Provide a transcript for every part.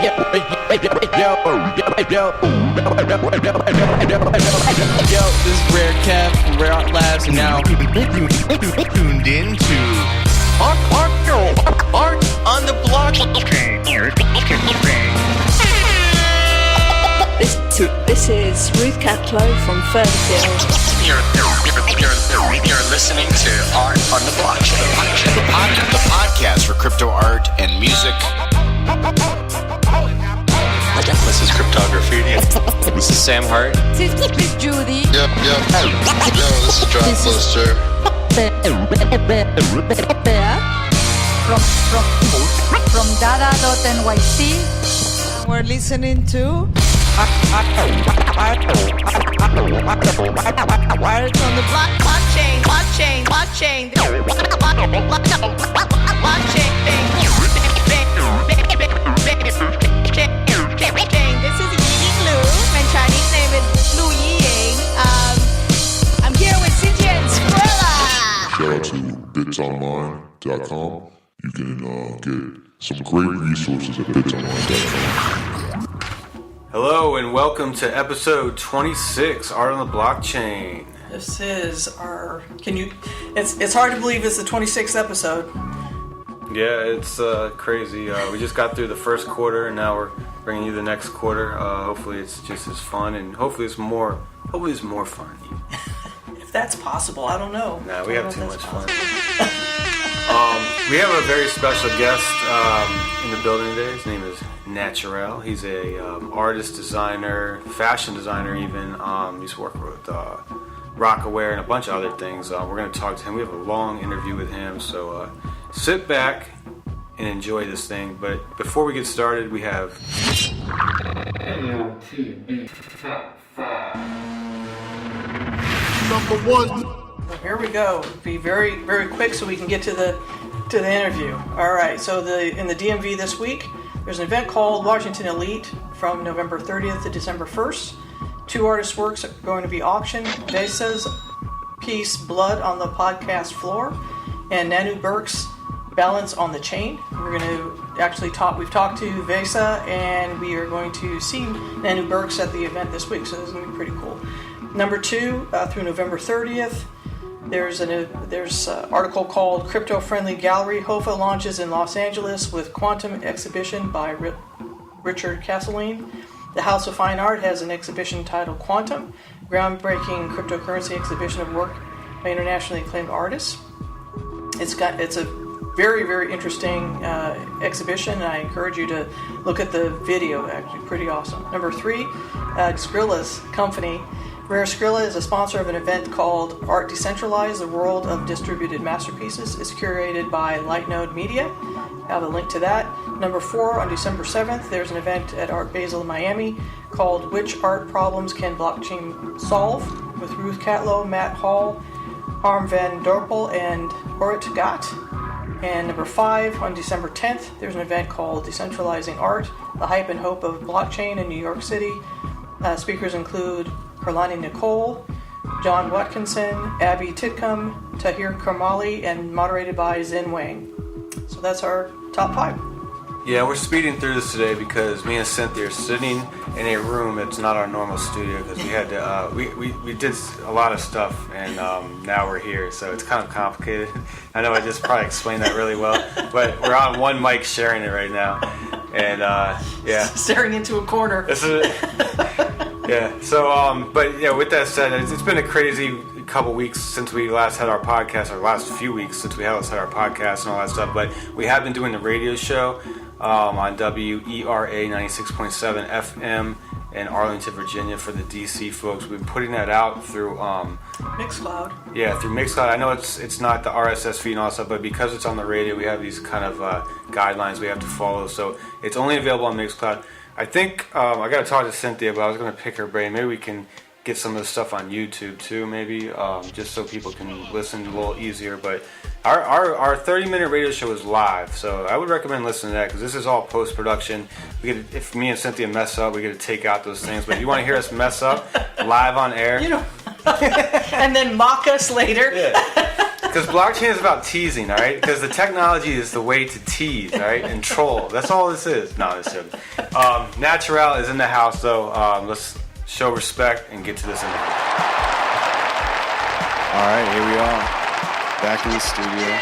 This is Rare Kev from Rare Art Labs, and now tuned into Art on the Blockchain. This is Ruth Catlow from Furtherfield. You're listening to Art on the Blockchain, the podcast for crypto art and music. This is Cryptography. This is Sam Hart. This is Judy. Yep. Yo, this is Drop Buster. From Dada.nyc. We're listening to Art on the Blockchain. This is Yi Lu. My Chinese name is Lu Yiying. I'm here with Cynthia and Scrilla. Shout out to bitsonline.com. You can get some great resources at bitsonline.com. Hello and welcome to episode 26, Art on the Blockchain. This is our. It's hard to believe it's the 26th episode. Yeah, it's crazy. We just got through the first quarter and now we're bringing you the next quarter. Hopefully it's just as fun and hopefully it's more fun. If that's possible, I don't know. Nah, we have too much fun. We have a very special guest in the building today. His name is Naturel. He's a artist, designer, fashion designer even. He's worked with Rockaware and a bunch of other things. We're going to talk to him. We have a long interview with him, so sit back and enjoy this thing. But before we get started, we have AOTB Top 5. Number 1. Well, here we go. Be very, very quick so we can get to the interview. All right. So in the DMV this week, there's an event called Washington Elite from November 30th to December 1st. 2 artists' works are going to be auctioned. Vesa's piece Blood on the Podcast Floor and Nanu Berks Balance on the Chain. We're going to actually we've talked to Vesa and we are going to see Nanu Berks at the event this week, so this is going to be pretty cool. Number 2, through November 30th, there's an article called Crypto Friendly Gallery HOFA launches in Los Angeles with Quantum Exhibition by Richard Castleline. The House of Fine Art has an exhibition titled Quantum, groundbreaking cryptocurrency exhibition of work by internationally acclaimed artists. It's a very, very interesting exhibition, and I encourage you to look at the video. Actually, pretty awesome. Number 3, Skrilla's company. Rare Scrilla is a sponsor of an event called Art Decentralizing, the World of Distributed Masterpieces. It's curated by Lightnode Media. I have a link to that. Number 4, on December 7th, there's an event at Art Basel in Miami called Which Art Problems Can Blockchain Solve? With Ruth Catlow, Matt Hall, Harm van Dorpel, and Orit. And number 5, on December 10th, there's an event called Decentralizing Art, the Hype and Hope of Blockchain in New York City. Speakers include Kelani, Nichole, John Watkinson, Abbey, Titcomb, Tahir, Karmali, and moderated by Wang. So that's our top 5. Yeah, we're speeding through this today because me and Cynthia are sitting in a room that's not our normal studio because we had to, we did a lot of stuff and now we're here, so it's kind of complicated. I know I just probably explained that really well, but we're on one mic sharing it right now, and yeah. Staring into a corner. This is it. Yeah, so, but yeah, with that said, it's been a crazy couple weeks since we last had our podcast, or last few weeks since we last had our podcast and all that stuff, but we have been doing the radio show on WERA 96.7 FM in Arlington, Virginia for the DC folks. We've been putting that out through Mixcloud. Yeah, through Mixcloud. I know it's not the RSS feed and all that stuff, but because it's on the radio, we have these kind of guidelines we have to follow, so it's only available on Mixcloud. I think I got to talk to Cynthia, but I was going to pick her brain. Maybe we can get some of the stuff on YouTube too, maybe, just so people can listen a little easier. But our 30-minute radio show is live, so I would recommend listening to that because this is all post-production. If me and Cynthia mess up, we get to take out those things. But if you want to hear us mess up live on air, and then mock us later. Yeah. Because blockchain is about teasing, all right? Because the technology is the way to tease, all right? And troll. That's all this is. No, this is. Naturel is in the house, though. Let's show respect and get to this interview. All right, here we are, back in the studio.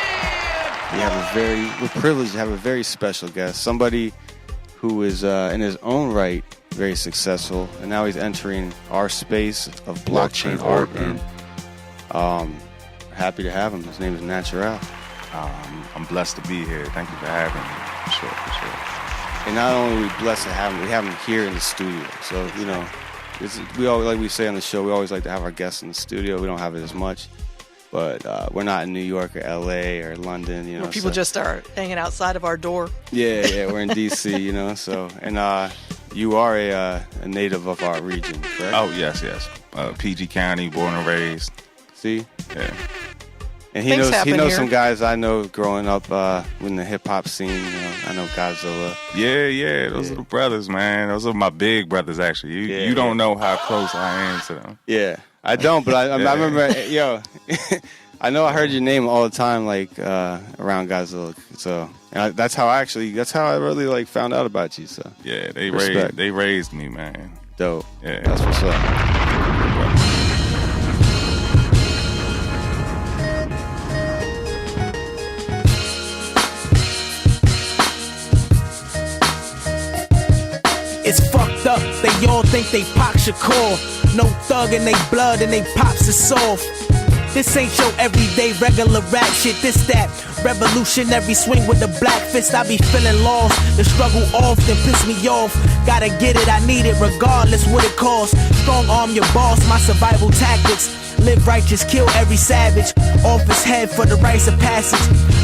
We're privileged to have a very special guest, somebody who is in his own right very successful, and now he's entering our space of blockchain art, and happy to have him. His name is Naturel. I'm blessed to be here. Thank you for having me. For sure. And not only are we blessed to have him, we have him here in the studio. So, you know, we always, like we say on the show, we always like to have our guests in the studio. We don't have it as much. But we're not in New York or L.A. or London, you know. Where people just are hanging outside of our door. Yeah, we're in D.C., you know. So, and you are a native of our region, correct? Oh, yes. PG County, born and raised. See? Yeah. And he knows some guys I know growing up in the hip-hop scene, you know. I know Godzilla. Yeah. Those are the brothers, man. Those are my big brothers, actually. You don't know how close I am to them. Yeah. I don't, but I remember, I know I heard your name all the time, like, around Godzilla. So, and that's how I really, like, found out about you, so. Yeah, they raised me, man. Dope. Yeah. That's what's up. It's fucked up, they all think they Pac Shakur. No thug in they blood and they pops is soft. This ain't your everyday regular rap shit. This that revolutionary swing with the black fist. I be feeling lost. The struggle often piss me off. Gotta get it, I need it regardless what it costs. Strong arm your boss, my survival tactics. Live righteous, kill every savage. Off his head for the rites of passage.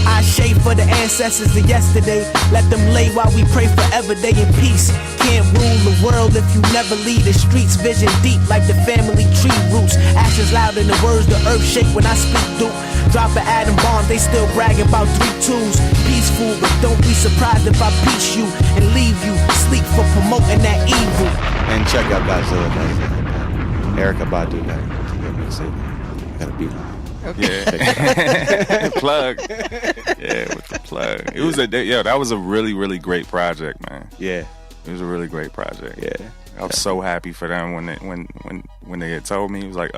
I shave for the ancestors of yesterday. Let them lay while we pray forever they in peace. Can't rule the world if you never leave the streets. Vision deep like the family tree roots. Actions loud in the words the earth shake when I speak Duke. Drop an atom bomb, they still bragging about 3 twos. Peaceful, but don't be surprised if I peace you and leave you sleep for promoting that evil. And check out Godzilla, guys. Erykah Badu, guys. Gotta beat him. Okay. Yeah. Plug. Yeah, with the plug. It was that was a really, really great project, man. Yeah. It was a really great project. Yeah. I was so happy for them when they had told me. It was like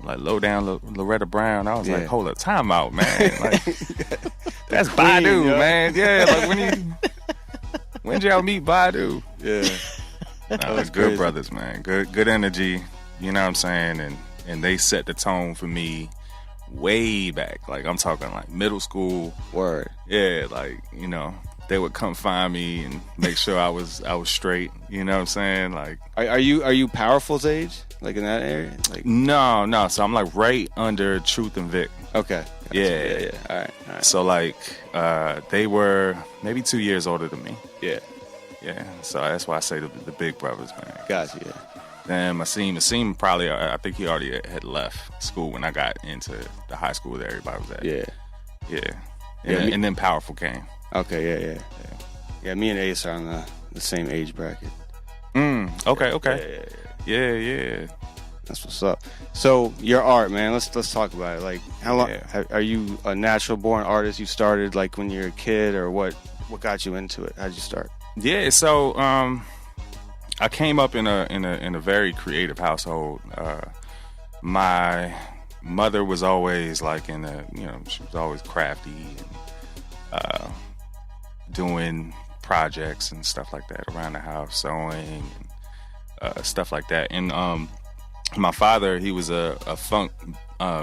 low down Loretta Brown. I was like, hold up, time out, man. Like that's Badu, man. Yeah, like when did y'all meet Badu? Yeah. That was good brothers, man. Good energy, you know what I'm saying? And they set the tone for me way back. Like I'm talking like middle school. Word. Yeah, like, you know, they would come find me and make sure I was straight. You know what I'm saying? Like, are you Powerful's age? Like in that area? Like no. So I'm like right under Truth and Vic. Okay. Yeah. All right. So like they were maybe 2 years older than me. Yeah. Yeah. So that's why I say the big brothers, man. Gotcha. Yeah. Then Masim probably, I think he already had left school when I got into the high school that everybody was at. Yeah. And then Powerful came. Okay, yeah. Me and Ace are on the same age bracket. Okay. Yeah. That's what's up. So your art, man. Let's talk about it. Like, how long are you a natural born artist? You started like when you were a kid, or what got you into it? How'd you start? Yeah. So I came up in a very creative household. My mother was always like she was always crafty and doing projects and stuff like that around the house, sewing and stuff like that. And my father, he was a funk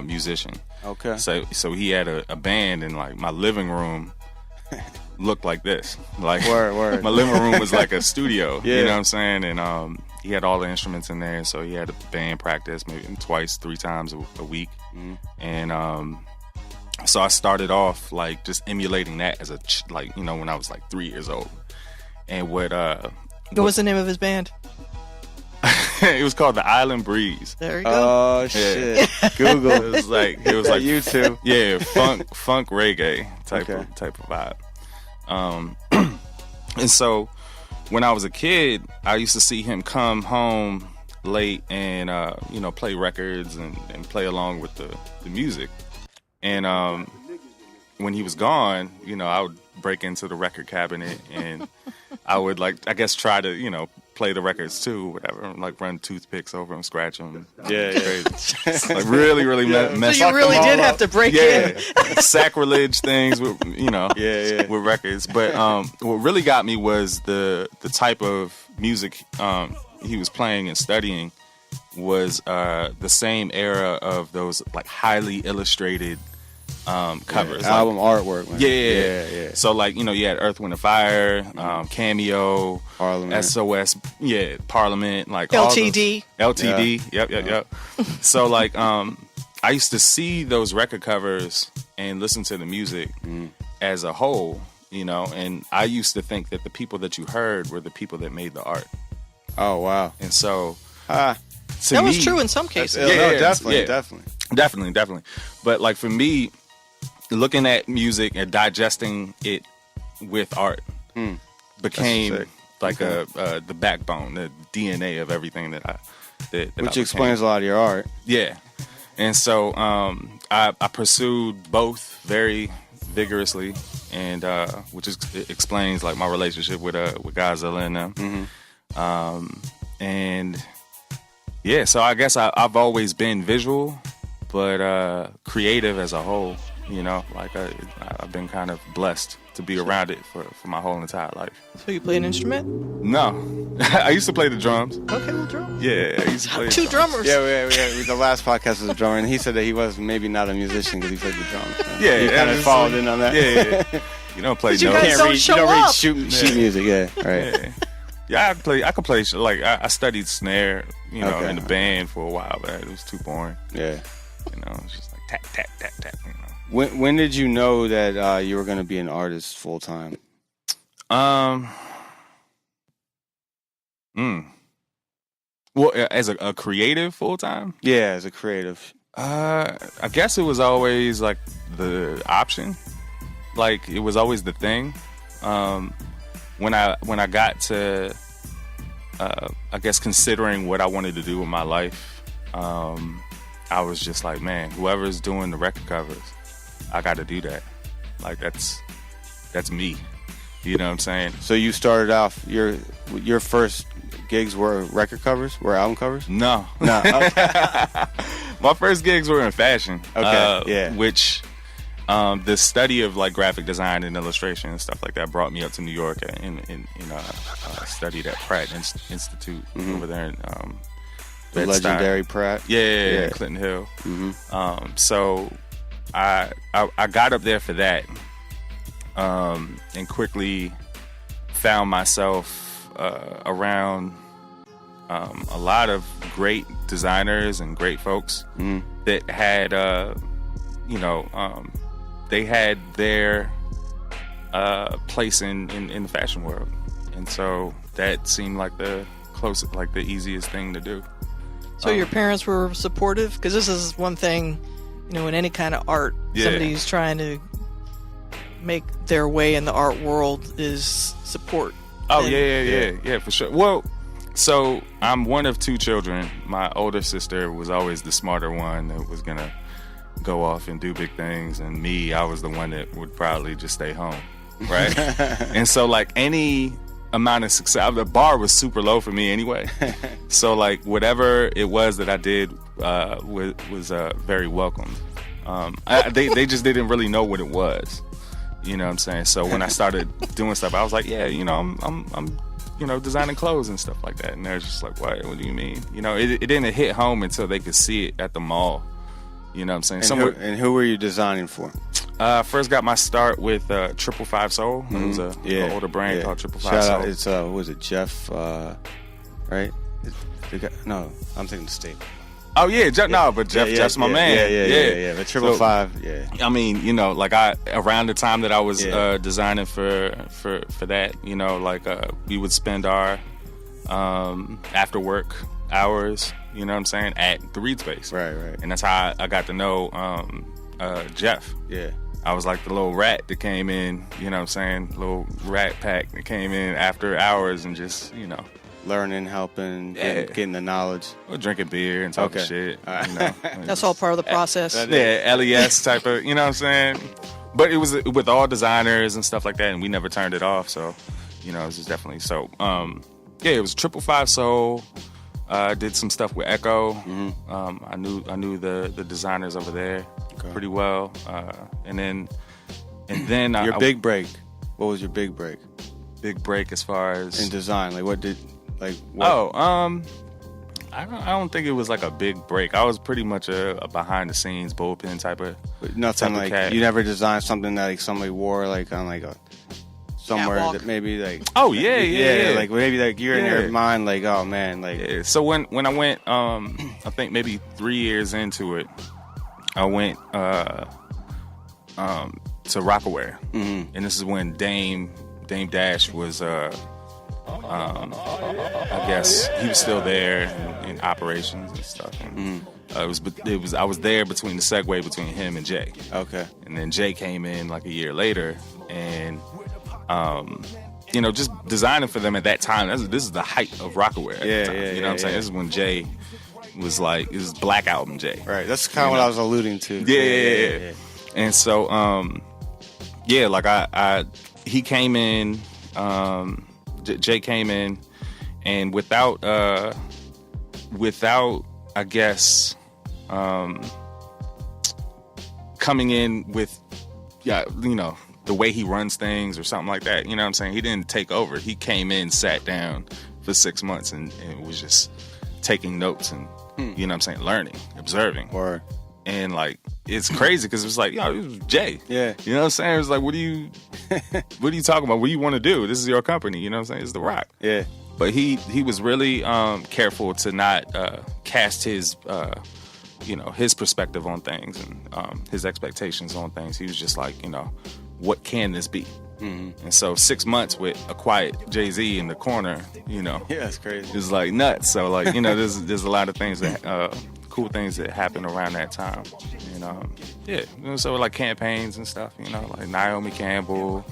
musician. Okay. So he had a band in like my living room. Looked like this. Like word. My living room was like a studio. Yeah. You know what I'm saying? And he had all the instruments in there, so he had a band practice maybe 2-3 times a week. Mm-hmm. And so I started off like just emulating that as when I was like 3 years old. And what was the name of his band? It was called The Island Breeze. There you go. Oh shit! Google. It was like YouTube. Yeah, funk reggae type of vibe. And so when I was a kid, I used to see him come home late and play records and play along with the music. And when he was gone, I would break into the record cabinet and I would try to, play the records too, whatever, like run toothpicks over them, scratch them. Yeah. Like really mess. So you really did have to break in. Sacrilege things with, with records. But what really got me was the type of music he was playing and studying was the same era of those like highly illustrated covers, album artwork, man. Yeah. So you had Earth, Wind and Fire, Cameo, Parliament, SOS, Parliament, like LTD, LTD, yep. So I used to see those record covers and listen to the music as a whole, and I used to think that the people that you heard were the people that made the art. Oh wow! And so that was true in some cases. Definitely. But for me, looking at music and digesting it with art became the backbone, the DNA of everything that I which explains a lot of your art. Yeah, and so I pursued both very vigorously, and which explains like my relationship with Godzilla and them. And yeah, so I guess I've always been visual, but creative as a whole. I've been kind of blessed to be around it for my whole entire life. So you play an instrument? No. I used to play the drums. Okay, well, drums. Yeah, I used to play Two drummers. Yeah, the last podcast was a drummer, and he said that he was maybe not a musician because he played the drums. Yeah, he kind of followed in on that. Yeah. You don't play notes. You guys don't show up. Sheet music, right. Yeah, I could play, I studied snare, in the band for a while, but it was too boring. Yeah. It's just like tap, tap, tap, tap, When did you know that you were going to be an artist full time? Well, as a creative full time? Yeah, as a creative. I guess it was always like the option. Like it was always the thing. When I got to, I guess considering what I wanted to do with my life, I was just like, man, whoever's doing the record covers, I got to do that. Like that's me. You know what I'm saying? So you started off your first gigs were record covers, were album covers? No. Okay. My first gigs were in fashion. Okay. Which the study of like graphic design and illustration and stuff like that brought me up to New York and studied at Pratt Institute over there in the legendary Pratt. Yeah, Clinton Hill. So I got up there for that, and quickly found myself around a lot of great designers and great folks that had they had their place in the fashion world, and so that seemed like the closest, like the easiest thing to do. So your parents were supportive? Because this is one thing, in any kind of art, somebody's trying to make their way in the art world is support. Oh, yeah, for sure. Well, so I'm one of two children. My older sister was always the smarter one that was going to go off and do big things. And me, I was the one that would probably just stay home, right? And so, like, any amount of success, the bar was super low for me anyway. So, like, whatever it was that I did was very welcomed. They just didn't really know what it was. You know what I'm saying? So when I started doing stuff, I was like, yeah, I'm designing clothes and stuff like that. And they're just like, what do you mean? It didn't hit home until they could see it at the mall. You know what I'm saying? And who were you designing for? First got my start with 555 Soul. It was an older brand called 555 Soul. Shout out, it's, what was it, Jeff, right? No, I'm thinking State. Oh yeah, Jeff's my man. Yeah. But 555, I mean, around the time that I was designing for that, we would spend our after work hours, you know what I'm saying, at the Reed Space. Right. And that's how I got to know Jeff. Yeah. I was like the little rat that came in, you know what I'm saying, little rat pack that came in after hours and just, learning, helping, getting the knowledge. We're drinking beer and talking shit. You know? That's all part of the process. Yeah, LES type of, you know what I'm saying? But it was with all designers and stuff like that, and we never turned it off. So, you know, it was just definitely so. It was 555 Soul. Did some stuff with Echo. I knew the designers over there pretty well. And then your big break. What was your big break? Big break as far as in design. Like what? I don't think it was like a big break. I was pretty much a behind the scenes bullpen type of. But nothing type like of cat. You never designed something that like somebody wore like on like a somewhere that maybe like. Oh yeah. Like maybe like you're in your mind like, oh man, like. Yeah. So when I went, I think maybe 3 years into it, I went to Rockaware, and this is when Dame Dash was. I guess he was still there in operations and stuff. And, I was there between the segue between him and Jay. Okay. And then Jay came in like a year later, and you know, just designing for them at that time. This is the height of Rockaware. You know what I'm saying? This is when Jay was like, it was Black Album Jay. Right. That's kind of what I was alluding to. Yeah. And so, like he came in. Jay came in, and without I guess coming in with you know, the way he runs things or something like that, you know what I'm saying? He didn't take over. He came in, sat down for 6 months and was just taking notes and you know what I'm saying, learning, observing. And like, it's crazy because it was like, it was Jay. Yeah. You know what I'm saying? It was like, what are you talking about? What do you want to do? This is your company. You know what I'm saying? It's The Rock. Yeah. But he was really careful to not cast his, his perspective on things and his expectations on things. He was just like, what can this be? And so 6 months with a quiet Jay-Z in the corner, Yeah, it's crazy. It's like nuts. So like, there's a lot of things that... cool things that happened around that time, so like campaigns and stuff, like Naomi Campbell,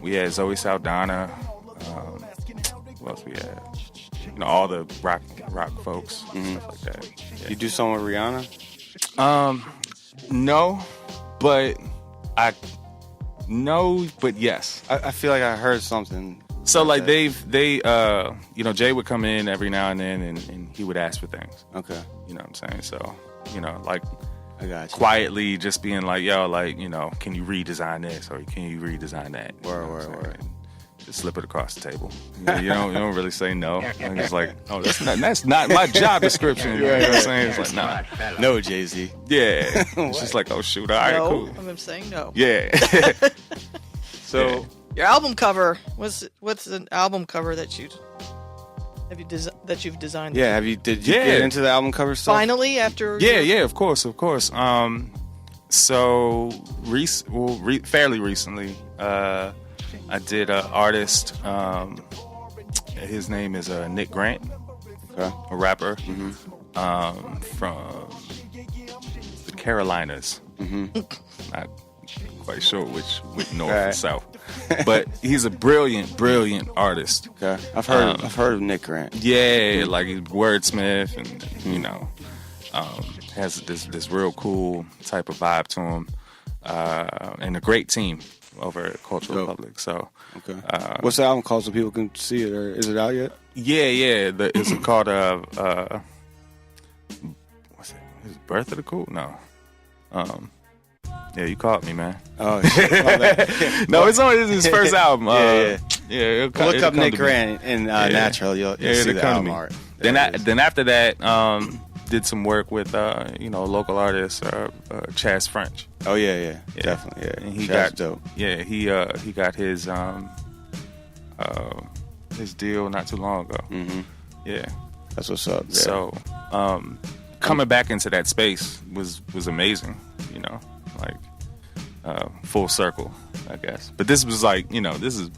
we had Zoe Saldana, what else we had, all the rock folks, stuff like that. You do something with Rihanna? No, but yes. I feel like I heard something. So like Jay would come in every now and then and he would ask for things. Okay. You know what I'm saying? So, like I got you. Quietly just being like, can you redesign this or can you redesign that? Word. Just slip it across the table. You don't really say no. And it's like, oh, that's not my job description. You know what I'm saying? It's like, nah. No, Jay-Z. Yeah. It's just like, oh shoot, all right, cool. I'm saying no. Yeah. So yeah. Your album cover. What's an album cover that you've designed? Yeah, did you get into the album cover stuff? Finally, after of course. Fairly recently, I did an artist. His name is Nick Grant, a rapper from the Carolinas. Not quite sure which north or south. But he's a brilliant artist. Okay, I've heard of Nick Grant. Yeah, like he's wordsmith, and has this real cool type of vibe to him, and a great team over at Cultural Republic. So, okay, what's the album called so people can see it, or is it out yet? Yeah. It's called what's it? Is it Birth of the Cool? No. Yeah, you caught me, man. Oh, shit. No, it's his first album. Look up Nick Grant and Naturel. You'll see the album art. Then after that, did some work with local artist Chaz French. Oh yeah, definitely. Yeah, and he Chaz got dope. Yeah, he got his deal not too long ago. Yeah, that's what's up. Yeah. So coming back into that space was amazing. Like full circle, I guess. But this was like, this is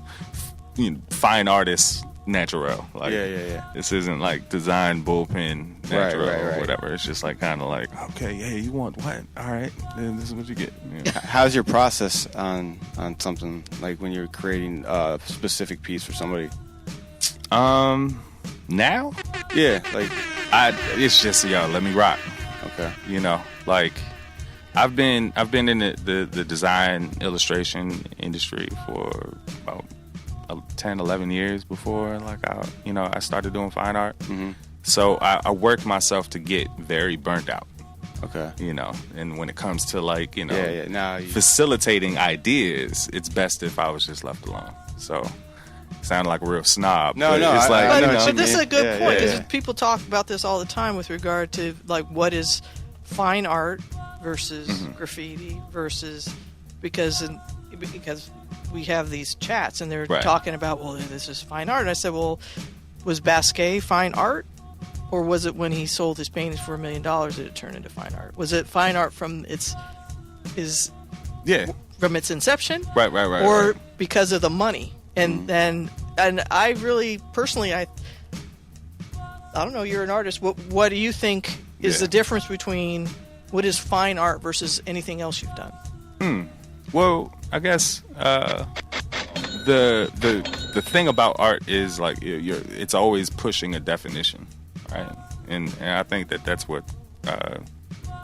fine artist Naturel. Like, yeah. This isn't like design bullpen Naturel right. or whatever. It's just like kind of like, okay, yeah, you want what? All right, then this is what you get. How's your process on something like when you're creating a specific piece for somebody? Now, Yeah, like it's just let me rock. okay. You know, like I've been in the design illustration industry for about 10, 11 years before like I started doing fine art. Mm-hmm. So I worked myself to get very burnt out. Okay. You know, and when it comes to like, Now facilitating ideas, it's best if I was just left alone. So sound like a real snob. No, but no, it's like, I know you what know, But this is a good Yeah, point yeah, because yeah. people talk about this all the time with regard to like what is fine art versus graffiti versus because we have these chats and they're Right. talking about, well, this is fine art. And I said, well, was Basquiat fine art? Or was it when he sold his paintings for $1 million that it turned into fine art? Was it fine art from its inception? Right. Or because of the money? And I really personally I don't know, you're an artist. What do you think is the difference between what is fine art versus anything else you've done? Well, I guess the thing about art is like it's always pushing a definition, right? And I think that's what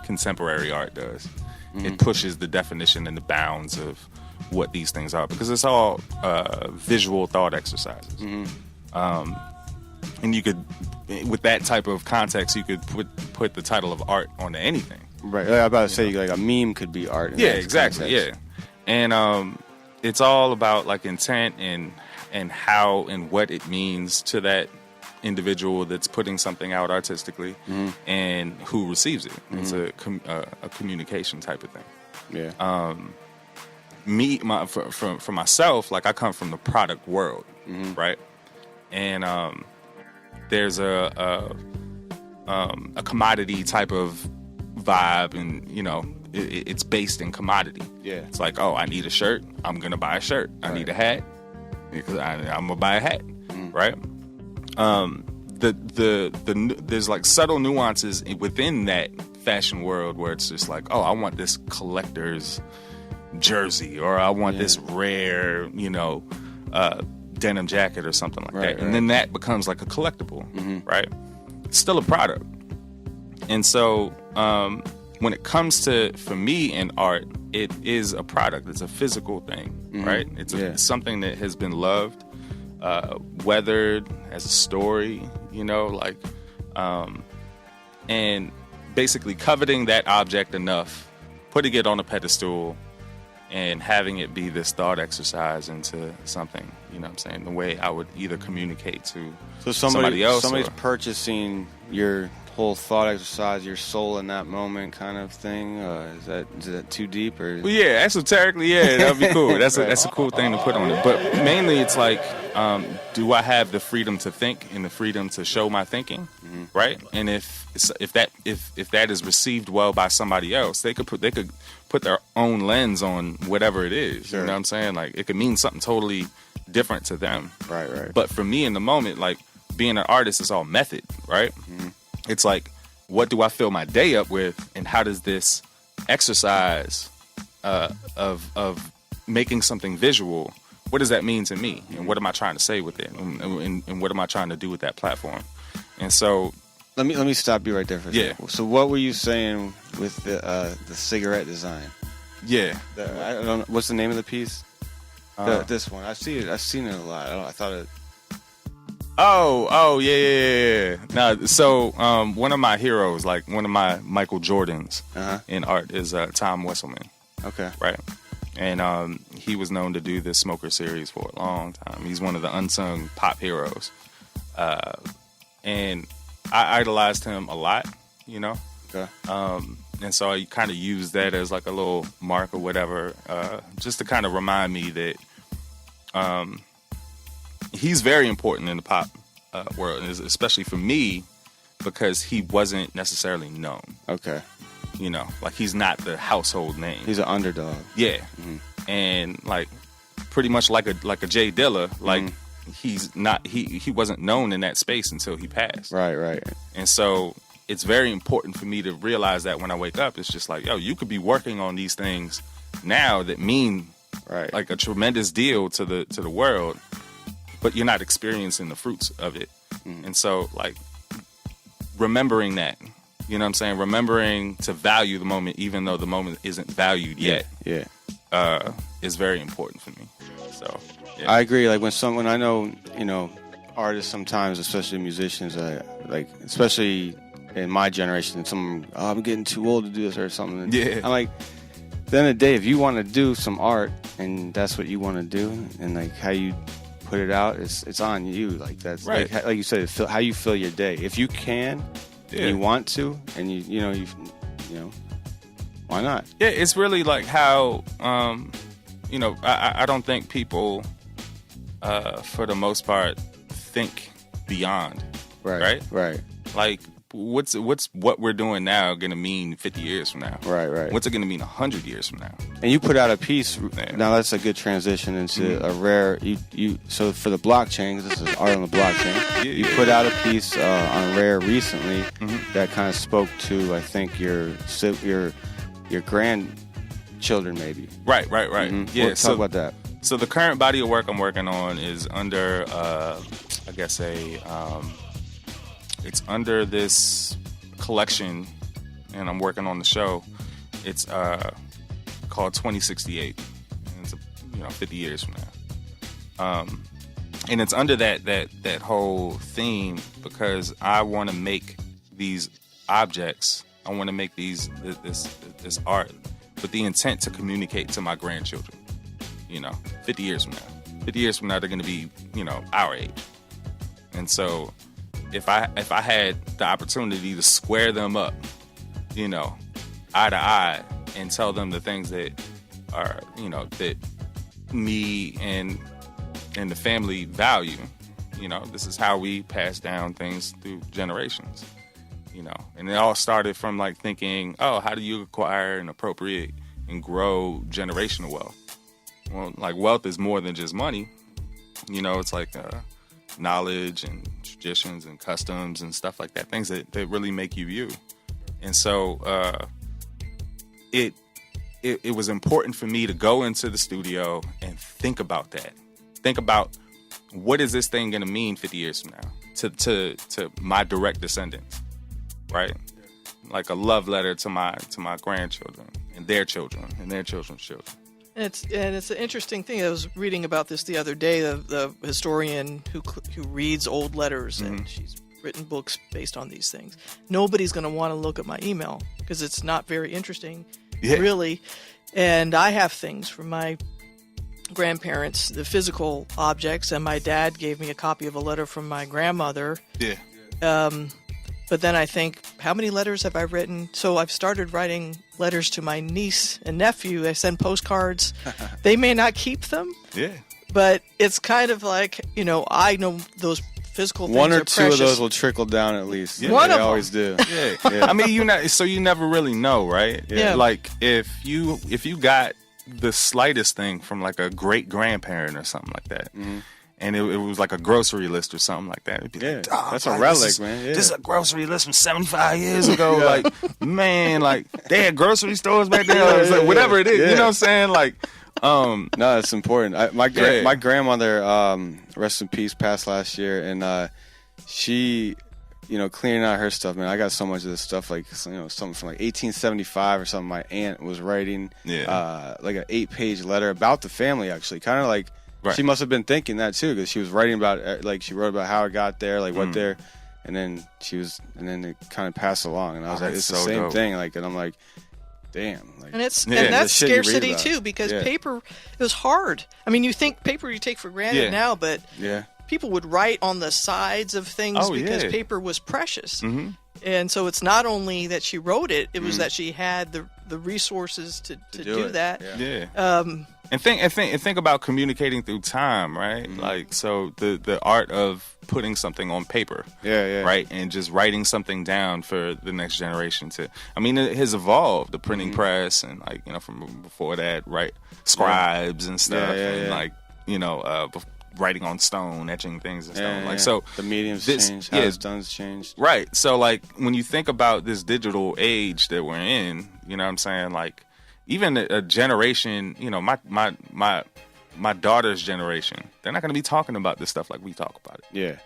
contemporary art does. It pushes the definition and the bounds of what these things are because it's all visual thought exercises. And you could, with that type of context, you could put the title of art onto anything. Right. I'm about to say like a meme could be art. In Yeah, that exactly. context. Yeah, and it's all about like intent and how and what it means to that individual that's putting something out artistically, and who receives it. It's a communication type of thing. Yeah. For myself, like I come from the product world, right? And there's a commodity type of vibe, and it's based in commodity. Yeah. It's like, oh, I need a shirt, I'm gonna buy a shirt. I need a hat, because I'm gonna buy a hat, right? There's like subtle nuances within that fashion world where it's just like, oh, I want this collector's jersey, or I want this rare, denim jacket or something like that. And then that becomes like a collectible, right? It's still a product. And so when it comes to, for me in art, it is a product. It's a physical thing, right? It's something that has been loved, weathered as a story, and basically coveting that object enough, putting it on a pedestal, and having it be this thought exercise into something, the way I would either communicate to somebody else. Somebody's purchasing your whole thought exercise, your soul in that moment kind of thing. Is that too deep? Or? Well, yeah, esoterically, yeah, that'd be cool. That's a cool thing to put on it. But mainly it's like, do I have the freedom to think and the freedom to show my thinking, right? And if that is received well by somebody else, they could put their own lens on whatever it is. Sure. You know what I'm saying? Like it could mean something totally different to them. Right. But for me in the moment, like being an artist is all method, right? It's like, what do I fill my day up with, and how does this exercise of making something visual, what does that mean to me, and what am I trying to say with it, and what am I trying to do with that platform? And so, let me stop you right there for a second. So, what were you saying with the cigarette design? Yeah, I don't know, what's the name of the piece? This one, I've seen it a lot. I thought it. Oh, yeah. Now, so one of my heroes, like one of my Michael Jordans in art, is Tom Wesselman. Okay. Right. And he was known to do the Smoker series for a long time. He's one of the unsung pop heroes. And I idolized him a lot, Okay. And so I kind of used that as like a little mark or whatever, just to kind of remind me that he's very important in the pop world, especially for me, because he wasn't necessarily known. Okay. Like he's not the household name. He's an underdog. Yeah. And like pretty much like a Jay Dilla, like he's not he wasn't known in that space until he passed. Right. And so it's very important for me to realize that when I wake up, it's just like, yo, you could be working on these things now that mean like a tremendous deal to the world, but you're not experiencing the fruits of it And so, like, remembering that, you know what I'm saying? Remembering to value the moment, even though the moment isn't valued yet, is very important for me. So, yeah. I agree. Like, when I know, artists sometimes, especially musicians, like, especially in my generation, I'm getting too old to do this or something. Yeah. I'm like, at the end of the day, if you want to do some art and that's what you want to do, and like how you put it out, it's on you. Like, that's right. Like you said, how you fill your day. If you can, and you want to, and you why not? Yeah, it's really like how I don't think people for the most part think beyond. Right. Like, what's what we're doing now going to mean 50 years from now? Right. What's it going to mean 100 years from now? And you put out a piece. Now that's a good transition into a rare. So for the blockchain, 'cause this is art on the blockchain. You put out a piece on Rare recently that kind of spoke to, I think, your grandchildren, maybe. Right. Yeah. Talk about that. So the current body of work I'm working on is under, it's under this collection, and I'm working on the show. It's called 2068, and it's 50 years from now. And it's under that whole theme because I want to make these objects. I want to make this art with the intent to communicate to my grandchildren. 50 years from now. 50 years from now, they're going to be, our age. And so, if I had the opportunity to square them up, eye to eye, and tell them the things that are, that me and the family value, this is how we pass down things through generations, and it all started from like thinking, oh, how do you acquire and appropriate and grow generational wealth? Well, like, wealth is more than just money. It's like knowledge and traditions and customs and stuff like that, things that really make you you. And so it was important for me to go into the studio and think about that. Think about, what is this thing going to mean 50 years from now to my direct descendants, right? Like a love letter to my grandchildren and their children and their children's children. It's an interesting thing. I was reading about this the other day. The historian who reads old letters, and she's written books based on these things. Nobody's going to want to look at my email because it's not very interesting, really. And I have things from my grandparents, the physical objects, and my dad gave me a copy of a letter from my grandmother. But then I think, how many letters have I written? So I've started writing letters to my niece and nephew. I send postcards. They may not keep them. But it's kind of like, I know those physical things One or are two precious. of those will trickle down at least. One they of them. always do. I mean, you never really know, right? Like, if you got the slightest thing from like a great grandparent or something like that, and it was like a grocery list or something like that, it'd be like, that's a relic, man. This is a grocery list from 75 years ago. Like, man, like, they had grocery stores back then. It's like, whatever it is, you know what I'm saying? Like, no, it's important. My grandmother, rest in peace, passed last year, and she, cleaning out her stuff, man. I got so much of this stuff, like, something from like 1875 or something. My aunt was writing, like an 8-page letter about the family, actually, kind of like. Right. She must have been thinking that too, because she was writing about, like, she wrote about how it got there, like what there, and then it kind of passed along, and I was like, it's the same thing, like, and I'm like, damn, like, and that's scarcity too, because paper, it was hard. I mean, you think paper you take for granted now, but people would write on the sides of things because paper was precious. And so it's not only that she wrote it; it was that she had the resources to do that. And think about communicating through time, right? Like, so the art of putting something on paper, right, and just writing something down for the next generation to. I mean, it has evolved, the printing press, and like, from before that, right, scribes and stuff, and like, writing on stone, etching things and stuff. Like, so the medium's changed, how it's done's changed. Right. So, like, when you think about this digital age that we're in, you know what I'm saying? Like, even a generation, my daughter's generation, they're not going to be talking about this stuff like we talk about it.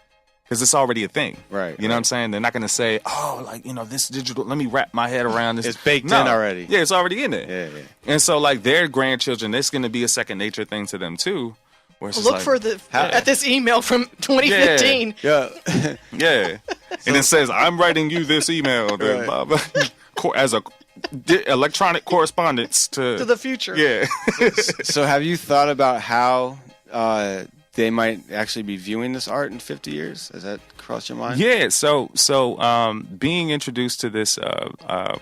because it's already a thing. Right. You know what I'm saying? They're not going to say, oh, like, you know, this digital, let me wrap my head around this. It's baked in already. Yeah, it's already in there. Yeah. And so, like, their grandchildren, it's going to be a second nature thing to them, too. Where it's just Look like, for at this email from 2015. Yeah. Yeah. And it says, I'm writing you this email that blah, blah, as a electronic correspondence to the future. Yeah. So have you thought about how they might actually be viewing this art in 50 years? Has that crossed your mind? Yeah. So being introduced to this blockchain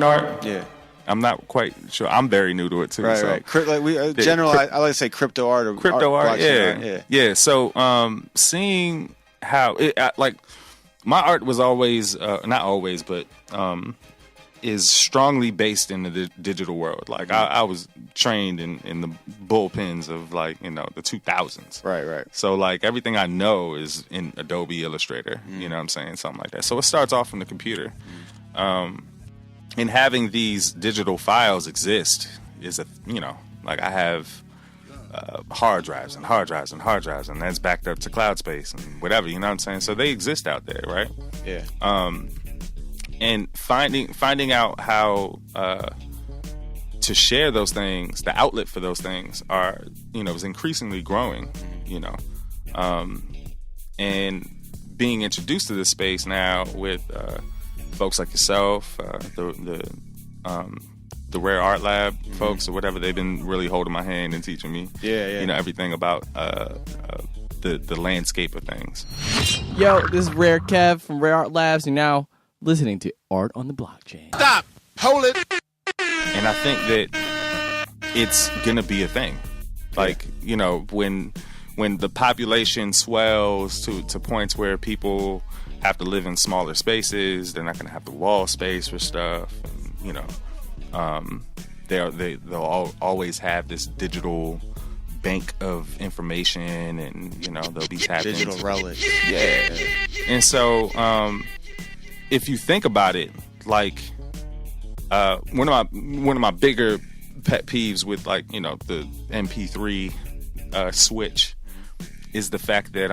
art. Yeah. I'm not quite sure. I'm very new to it too. Right, so. right. I like to say crypto art or crypto art. Yeah. So seeing how it like my art was always not always, but is strongly based in the digital world. Like I was trained in the bullpens of like, you know, the 2000s. Right. So like everything I know is in Adobe Illustrator. You know what I'm saying? Something like that. So it starts off from the computer. And having these digital files exist is like I have hard drives and hard drives and hard drives, and that's backed up to cloud space and whatever, you know what I'm saying? So they exist out there, right? Yeah. And finding out how to share those things, the outlet for those things are, you know, is increasingly growing, you know. And being introduced to this space now with folks like yourself, the Rare Art Lab folks or whatever, they've been really holding my hand and teaching me, you know, everything about the landscape of things. Yo, this is Rare Kev from Rare Art Labs. You're now listening to Art on the Blockchain. Stop! Hold it! And I think that it's gonna be a thing. Like, you know, when the population swells to points where people have to live in smaller spaces, they're not going to have the wall space for stuff. And, you know, they'll always have this digital bank of information, and you know they'll be tapped digital into. relic. Yeah. And so, if you think about it, like one of my bigger pet peeves with like, you know, the MP3 switch is the fact that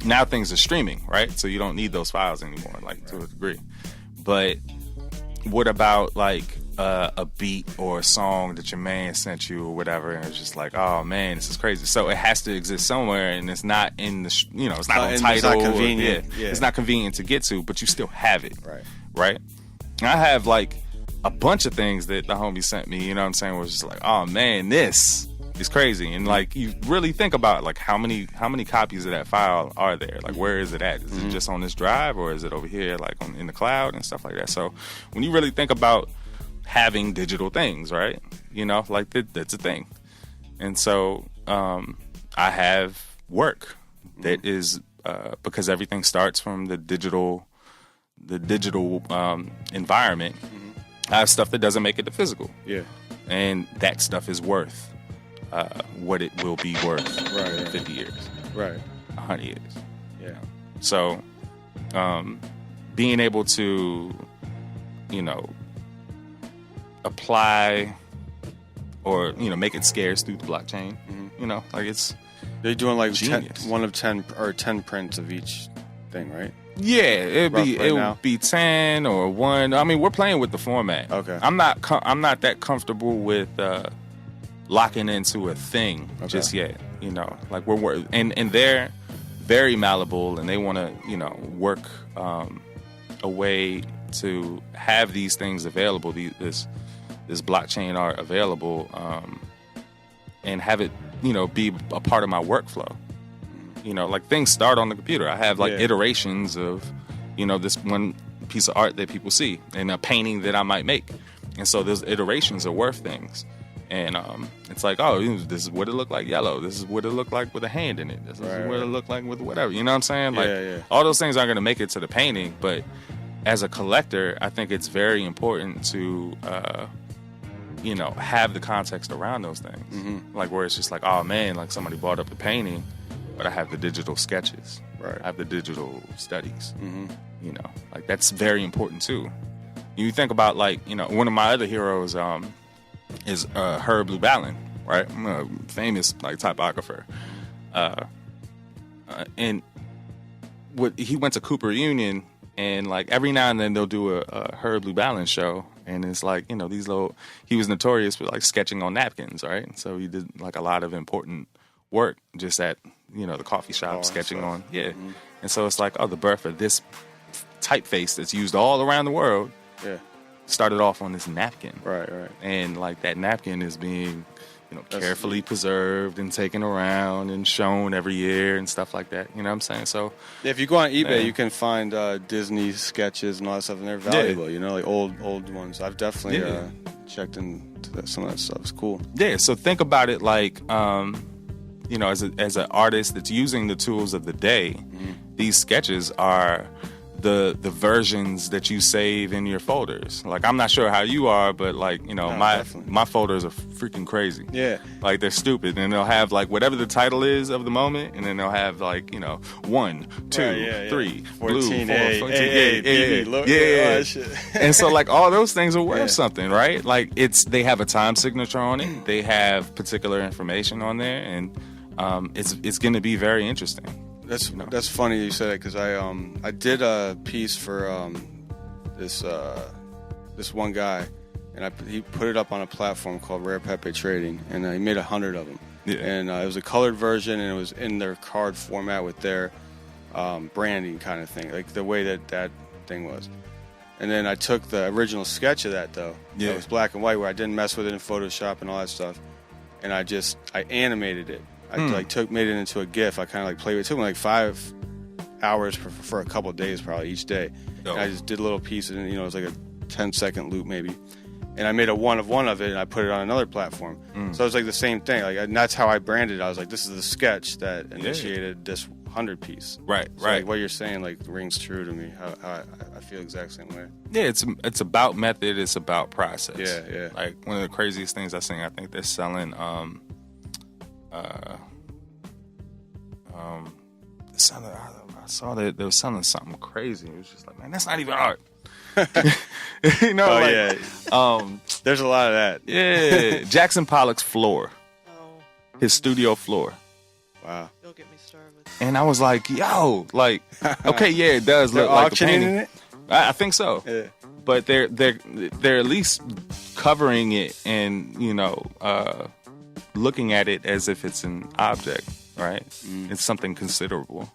now things are streaming, right? So you don't need those files anymore, like to a degree. But what about like a beat or a song that your man sent you or whatever, and it's just like, oh man, this is crazy. So it has to exist somewhere, and it's not in the, you know, it's not on title. It's not convenient. It's not convenient to get to, but you still have it, right? And I have like a bunch of things that the homie sent me, you know what I'm saying, where it's just like, oh man, this is crazy. And like you really think about like how many copies of that file are there? Like where is it at? Is it just on this drive, or is it over here like in the cloud and stuff like that? So when you really think about having digital things, right? You know, like that's a thing. And so I have work that is because everything starts from the digital environment. I have stuff that doesn't make it to physical. Yeah. And that stuff is worth what it will be worth in 50 years. Right. 100 years. Yeah. So being able to, you know, apply or, you know, make it scarce through the blockchain, you know, like it's they're doing like 10 prints of each thing, right? Yeah, it would be 10 or 1. I mean, we're playing with the format. Okay. I'm not that comfortable with locking into a thing just yet. You know, like we're and they're very malleable, and they want to, you know, work a way to have these things available. This blockchain art available, and have it, you know, be a part of my workflow. You know, like things start on the computer. I have like iterations of, you know, this one piece of art that people see and a painting that I might make. And so those iterations are worth things. And it's like, oh, this is what it looked like yellow. This is what it looked like with a hand in it. This is what it looked like with whatever. You know what I'm saying? Like all those things aren't going to make it to the painting. But as a collector, I think it's very important to, you know, have the context around those things. Like where it's just like, oh man, like somebody bought up the painting, but I have the digital sketches. Right. I have the digital studies. You know, like that's very important too. You think about like, you know, one of my other heroes is Herb Blue Ballon. right? I'm a famous like typographer, and he went to Cooper Union, and like every now and then they'll do a Herb Blue Balance show, and it's like, you know, these little. He was notorious for like sketching on napkins, right? So he did like a lot of important work just at, you know, the coffee shop, sketching on, and so it's like, oh, the birth of this typeface that's used all around the world, started off on this napkin, right, and like that napkin is being, you know, carefully preserved and taken around and shown every year and stuff like that. You know what I'm saying? So if you go on eBay, you can find Disney sketches and all that stuff, and they're valuable. You know, like old ones. I've definitely checked into some of that stuff. It's cool. Yeah. So think about it like, you know, as an artist that's using the tools of the day, these sketches are the versions that you save in your folders. Like, I'm not sure how you are, but like, you know, my folders are freaking crazy. Yeah. Like, they're stupid, and they'll have like whatever the title is of the moment, and then they'll have like, you know, 1, 2, 3, 14, blue, 4, A, 14, yeah. And so like all those things are worth something, right? Like they have a time signature on it. They have particular information on there, and it's going to be very interesting. That's funny you said it, because I did a piece for this one guy, and he put it up on a platform called Rare Pepe Trading, and he made 100 of them. Yeah. And it was a colored version, and it was in their card format with their branding kind of thing, like the way that thing was. And then I took the original sketch of that, though. Yeah. It was black and white, where I didn't mess with it in Photoshop and all that stuff, and I animated it. I made it into a GIF. I kind of like played with it. It took me like 5 hours for a couple of days, probably each day. And I just did little pieces, and you know, it was like a 10-second loop maybe. And I made a one of it, and I put it on another platform. So it was like the same thing. Like, and that's how I branded it. I was like, this is the sketch that initiated this 100 piece. Right, so like what you're saying like rings true to me. I feel the exact same way. Yeah, it's about method. It's about process. Yeah. Like one of the craziest things I think they're selling. I saw that they were selling something crazy. It was just like, man, that's not even art. You know, there's a lot of that. Yeah, Jackson Pollock's floor, his studio floor. Wow. Don't get me started. And I was like, yo, like, okay, yeah, it does look like a painting. In it? I think so. Yeah. But they're at least covering it and, you know, looking at it as if it's an object, right? It's something considerable.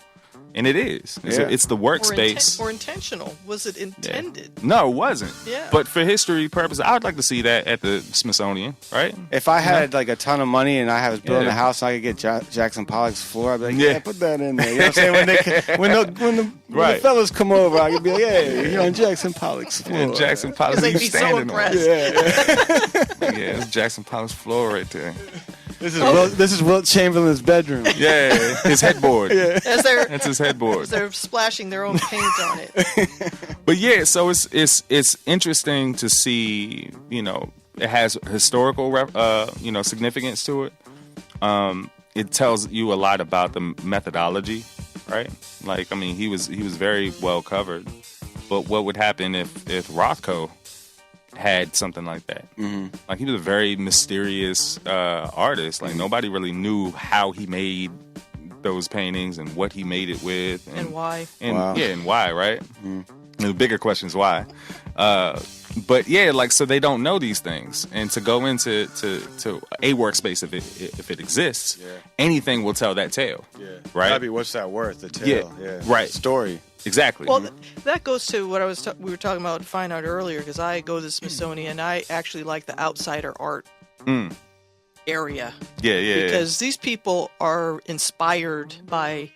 And it is. It's the workspace. Or intentional. Was it intended? Yeah. No, it wasn't. Yeah. But for history purposes, I would like to see that at the Smithsonian, right? If I had like a ton of money and I was building a house and I could get Jackson Pollock's floor, I'd be like, put that in there. You know what I'm saying? When the fellas come over, I could be like, hey, you're on Jackson Pollock's floor. Yeah, Jackson Pollock's they'd be so impressed. It's Jackson Pollock's floor right there. This is Wilt Chamberlain's bedroom. Yeah, his headboard. That's his headboard. They're splashing their own paint on it. But yeah, so it's interesting to see. You know, it has historical significance to it. It tells you a lot about the methodology, right? Like, I mean, he was very well covered. But what would happen if Rothko had something like that? Like, he was a very mysterious artist. Like, nobody really knew how he made those paintings and what he made it with and why. And why, right? And the bigger question is why. But yeah, like, so they don't know these things, and to go into to a workspace, if it exists, anything will tell that tale. Right? Abby, what's that worth? The tale. Yeah. Right. Story. Exactly. Well, that goes to what we were talking about fine art earlier, because I go to the Smithsonian. I actually like the outsider art area. Yeah. Because these people are inspired by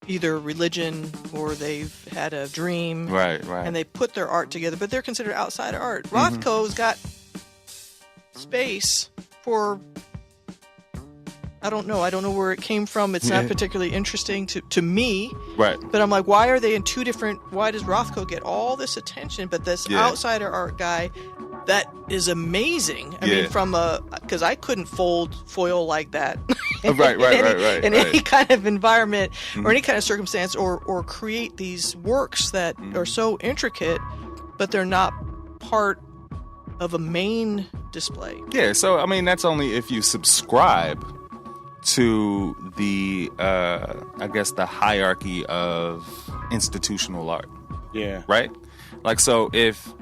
either religion or they've had a dream. Right. And they put their art together, but they're considered outsider art. Rothko's got space for... I don't know where it came from. It's not particularly interesting to me. Right. But I'm like, why are they in two different... Why does Rothko get all this attention, but this outsider art guy, that is amazing. I mean, from because I couldn't fold foil like that. Right. In any kind of environment or any kind of circumstance, or create these works that are so intricate, but they're not part of a main display. Yeah, so I mean that's only if you subscribe to the I guess the hierarchy of institutional art. Yeah. Right? Like, so if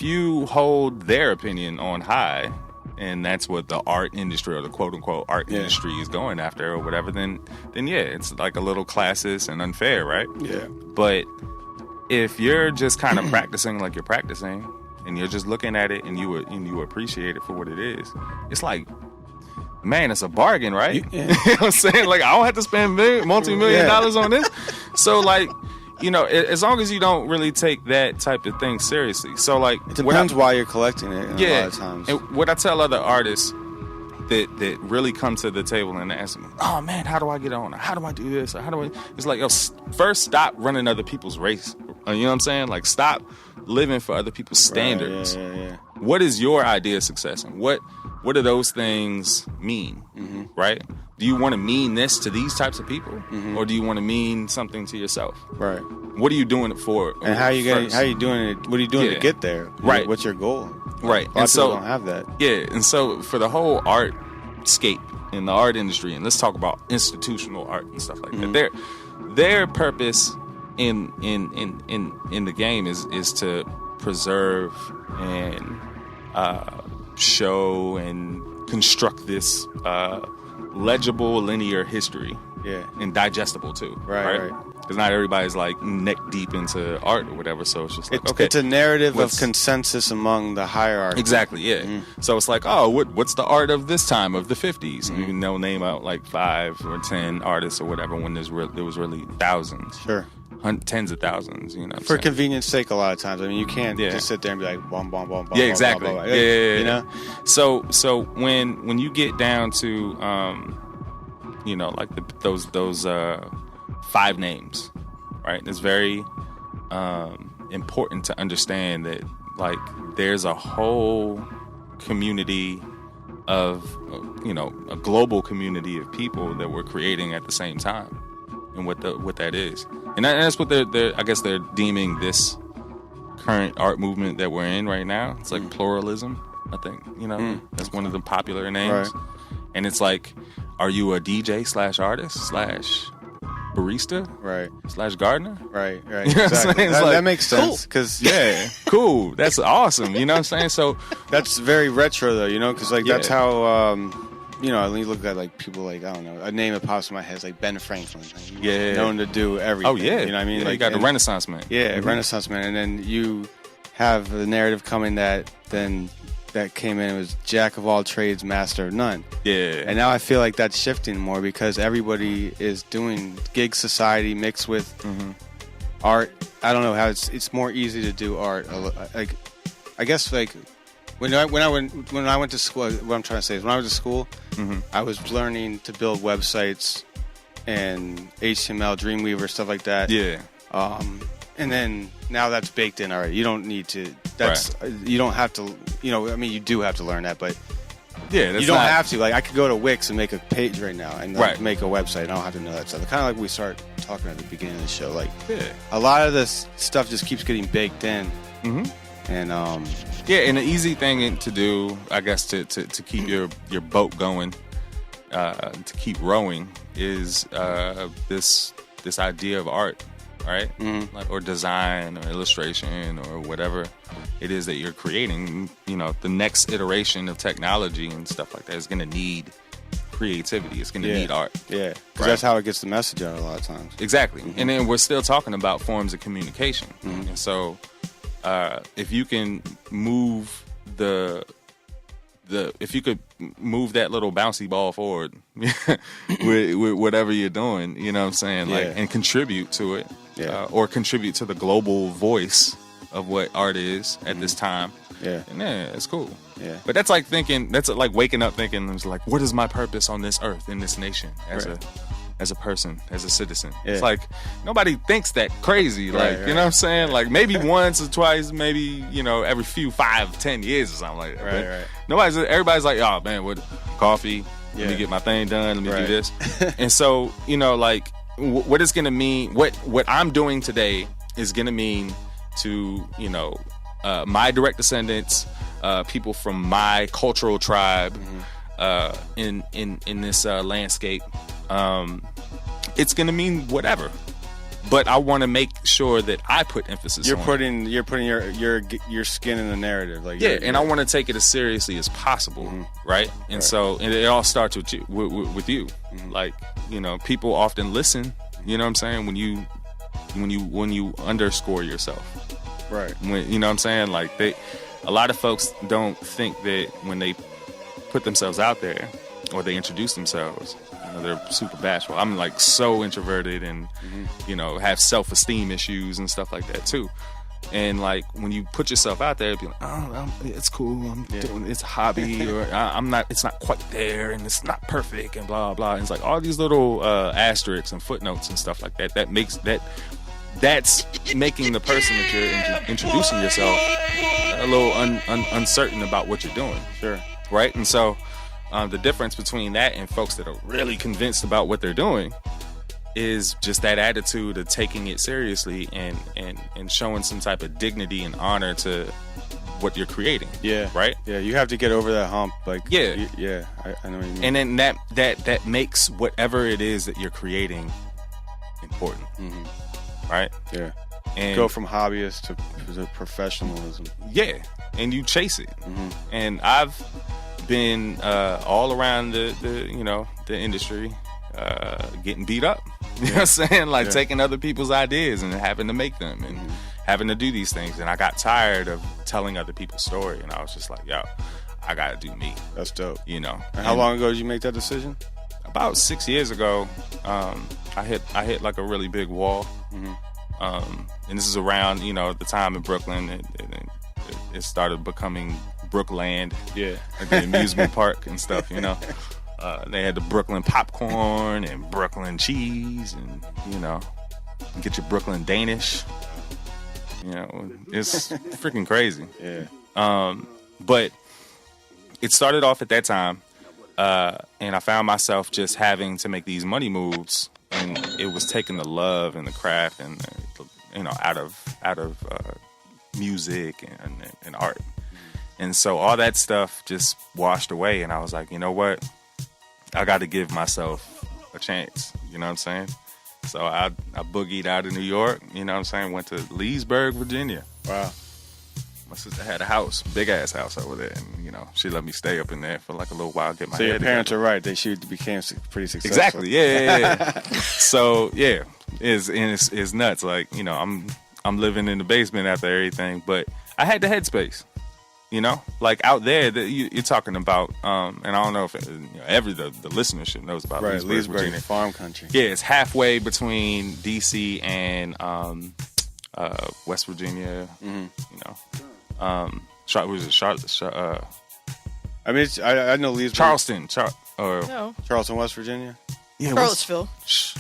you hold their opinion on high, and that's what the art industry or the quote unquote art industry is going after or whatever, then yeah, it's like a little classist and unfair, right? Yeah. But if you're just kind of practicing like you're practicing, and you're just looking at it and you appreciate it for what it is, it's like, man, it's a bargain, right? You know what I'm saying? Like, I don't have to spend multi-million dollars on this. So, like, you know, as long as you don't really take that type of thing seriously. So, like, it depends why you're collecting it. A lot of times. And what I tell other artists that really come to the table and ask me, oh man, how do I get on? How do I do this? Or how do I? It's like, yo, first stop running other people's race. You know what I'm saying? Like, stop living for other people's standards. Right, yeah. What is your idea of success, and what do those things mean? Mm-hmm. Right? Do you want to mean this to these types of people, or do you want to mean something to yourself? Right. What are you doing it for? And how are you doing it? What are you doing to get there? Right. What's your goal? Right. A lot And of so people don't have that. Yeah. And so for the whole art scape in the art industry, and let's talk about institutional art and stuff like that. Their purpose in the game is to preserve and show and construct this legible linear history, and digestible too, right? Because not everybody's like neck deep into art or whatever, so it's just like, it's a narrative of consensus among the hierarchy. Exactly, yeah. So it's like, oh, what's the art of this time of the 50s? And you can name out like 5 or 10 artists or whatever, when there was really thousands, tens of thousands, you know. For convenience sake, a lot of times. I mean, you can't just sit there and be like, bum, bum, bum, bum. Yeah, exactly. Bum, bum, bum. Yeah. You know. So when you get down to you know, like those 5 names, right? It's very important to understand that, like, there's a whole community of, you know, a global community of people that we're creating at the same time, and what that is, and that's what they're deeming this current art movement that we're in right now. It's like pluralism, I think, you know. That's one of the popular names, right. And it's like, are you a DJ / artist / barista, right, / gardener, right, You know exactly. what I'm saying? That makes sense, because cool, that's awesome, you know what I'm saying? So that's very retro though, you know, because like that's how you know, when you look at like people like, I don't know, a name that pops in my head is like Ben Franklin, like, known to do everything. Oh yeah, you know what I mean? Like, you got the Renaissance man. Yeah, Renaissance man, and then you have the narrative coming that came in, it was jack of all trades, master of none. Yeah. And now I feel like that's shifting more, because everybody is doing gig society mixed with art. I don't know how it's more easy to do art. Like, I guess like when I went to school, what I'm trying to say is when I was at school, I was learning to build websites and HTML, Dreamweaver, stuff like that. Yeah. And then now that's baked in already. You don't need to. You don't have to. You know, I mean, you do have to learn that, but that's you don't have to. Like, I could go to Wix and make a page right now and like, make a website. I don't have to know that stuff. Kind of like we start talking at the beginning of the show. Like, a lot of this stuff just keeps getting baked in. And and the easy thing to do, I guess, to keep your boat going, to keep rowing, is this idea of art. Right? Like, or design or illustration or whatever it is that you're creating. You know, the next iteration of technology and stuff like that is going to need creativity. It's going to need art. Yeah, because that's how it gets the message out a lot of times. Exactly. And then we're still talking about forms of communication. And so if you can move if you could move that little bouncy ball forward with whatever you're doing, you know what I'm saying? Like, and contribute to it, or contribute to the global voice of what art is at this time. And it's cool. But that's like waking up thinking, it's like, what is my purpose on this earth, in this nation, as a person, as a citizen? It's like, nobody thinks that crazy. Like, you know what I'm saying? Like, maybe once or twice, maybe, you know, every few 5-10 years or something like that. Everybody's like, oh man, what, coffee? Let me get my thing done. Let me do this. And so, you know, like, what it's gonna mean, what I'm doing today is gonna mean to, you know, my direct descendants, people from my cultural tribe in this landscape. It's gonna mean whatever, but I want to make sure that I put emphasis. You're on putting your skin in the narrative, like and I want to take it as seriously as possible, right? And so it all starts with you, with you. Like, you know, people often listen. You know what I'm saying? When you underscore yourself, right? When, you know what I'm saying? Like a lot of folks don't think that when they put themselves out there or they introduce themselves, you know, they're super bashful. I'm like so introverted and you know, have self-esteem issues and stuff like that too. And like when you put yourself out there, be like, oh, it's cool, I'm doing it's a hobby, or I'm not. It's not quite there, and it's not perfect, and blah blah. And it's like all these little asterisks and footnotes and stuff like that. That's making the person that you're introducing yourself a little uncertain about what you're doing. Sure. Right. And so the difference between that and folks that are really convinced about what they're doing is just that attitude of taking it seriously and showing some type of dignity and honor to what you're creating. Yeah. Right? Yeah, you have to get over that hump. Like, I know what you mean. And then that makes whatever it is that you're creating important. Right? Yeah. And go from hobbyist to professionalism. Yeah. And you chase it. And I've been all around the you know, the industry getting beat up. You know what I'm saying? Like taking other people's ideas and having to make them and having to do these things. And I got tired of telling other people's story. And I was just like, yo, I got to do me. That's dope. You know. And how long ago did you make that decision? About 6 years ago. I hit like a really big wall. And this is around, you know, the time in Brooklyn. It started becoming Brookland. Yeah. Like the amusement park and stuff, you know. They had the Brooklyn popcorn and Brooklyn cheese, and you know, you get your Brooklyn Danish. You know, it's freaking crazy. Yeah. But it started off at that time, and I found myself just having to make these money moves, and it was taking the love and the craft and you know out of music and art, and so all that stuff just washed away, and I was like, you know what? I got to give myself a chance, you know what I'm saying? So I boogied out of New York, you know what I'm saying? Went to Leesburg, Virginia. Wow. My sister had a house, big ass house over there, and you know she let me stay up in there for like a little while, get my So head your parents together. are right; they became pretty successful. Exactly, yeah. So yeah, it's nuts. Like, you know, I'm living in the basement after everything, but I had the headspace. You know, like out there, you're talking about, and I don't know if the listenership knows about Leesburg, Virginia. Farm country. Yeah, it's halfway between DC and West Virginia. You know, Charlotte? I mean, I know Leesburg. Charleston, No. Charleston, West Virginia. Yeah, Charlottesville.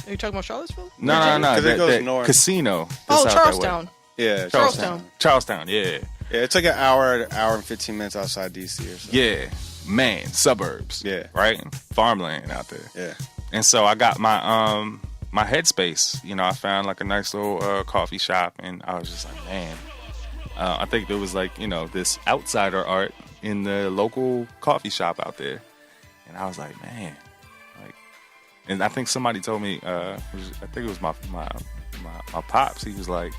Are you talking about Charlottesville? No. Because it goes north. Casino. Oh, Charlestown. Yeah, Charlestown. Yeah. Yeah, it's like an hour and 15 minutes outside DC or something. Yeah, man, suburbs. Yeah, right, farmland out there. Yeah, and so I got my my headspace. You know, I found like a nice little coffee shop, and I was just like, man, I think there was like, you know, this outsider art in the local coffee shop out there, and I was like, man, like, and I think somebody told me, I think it was my pops. He was like,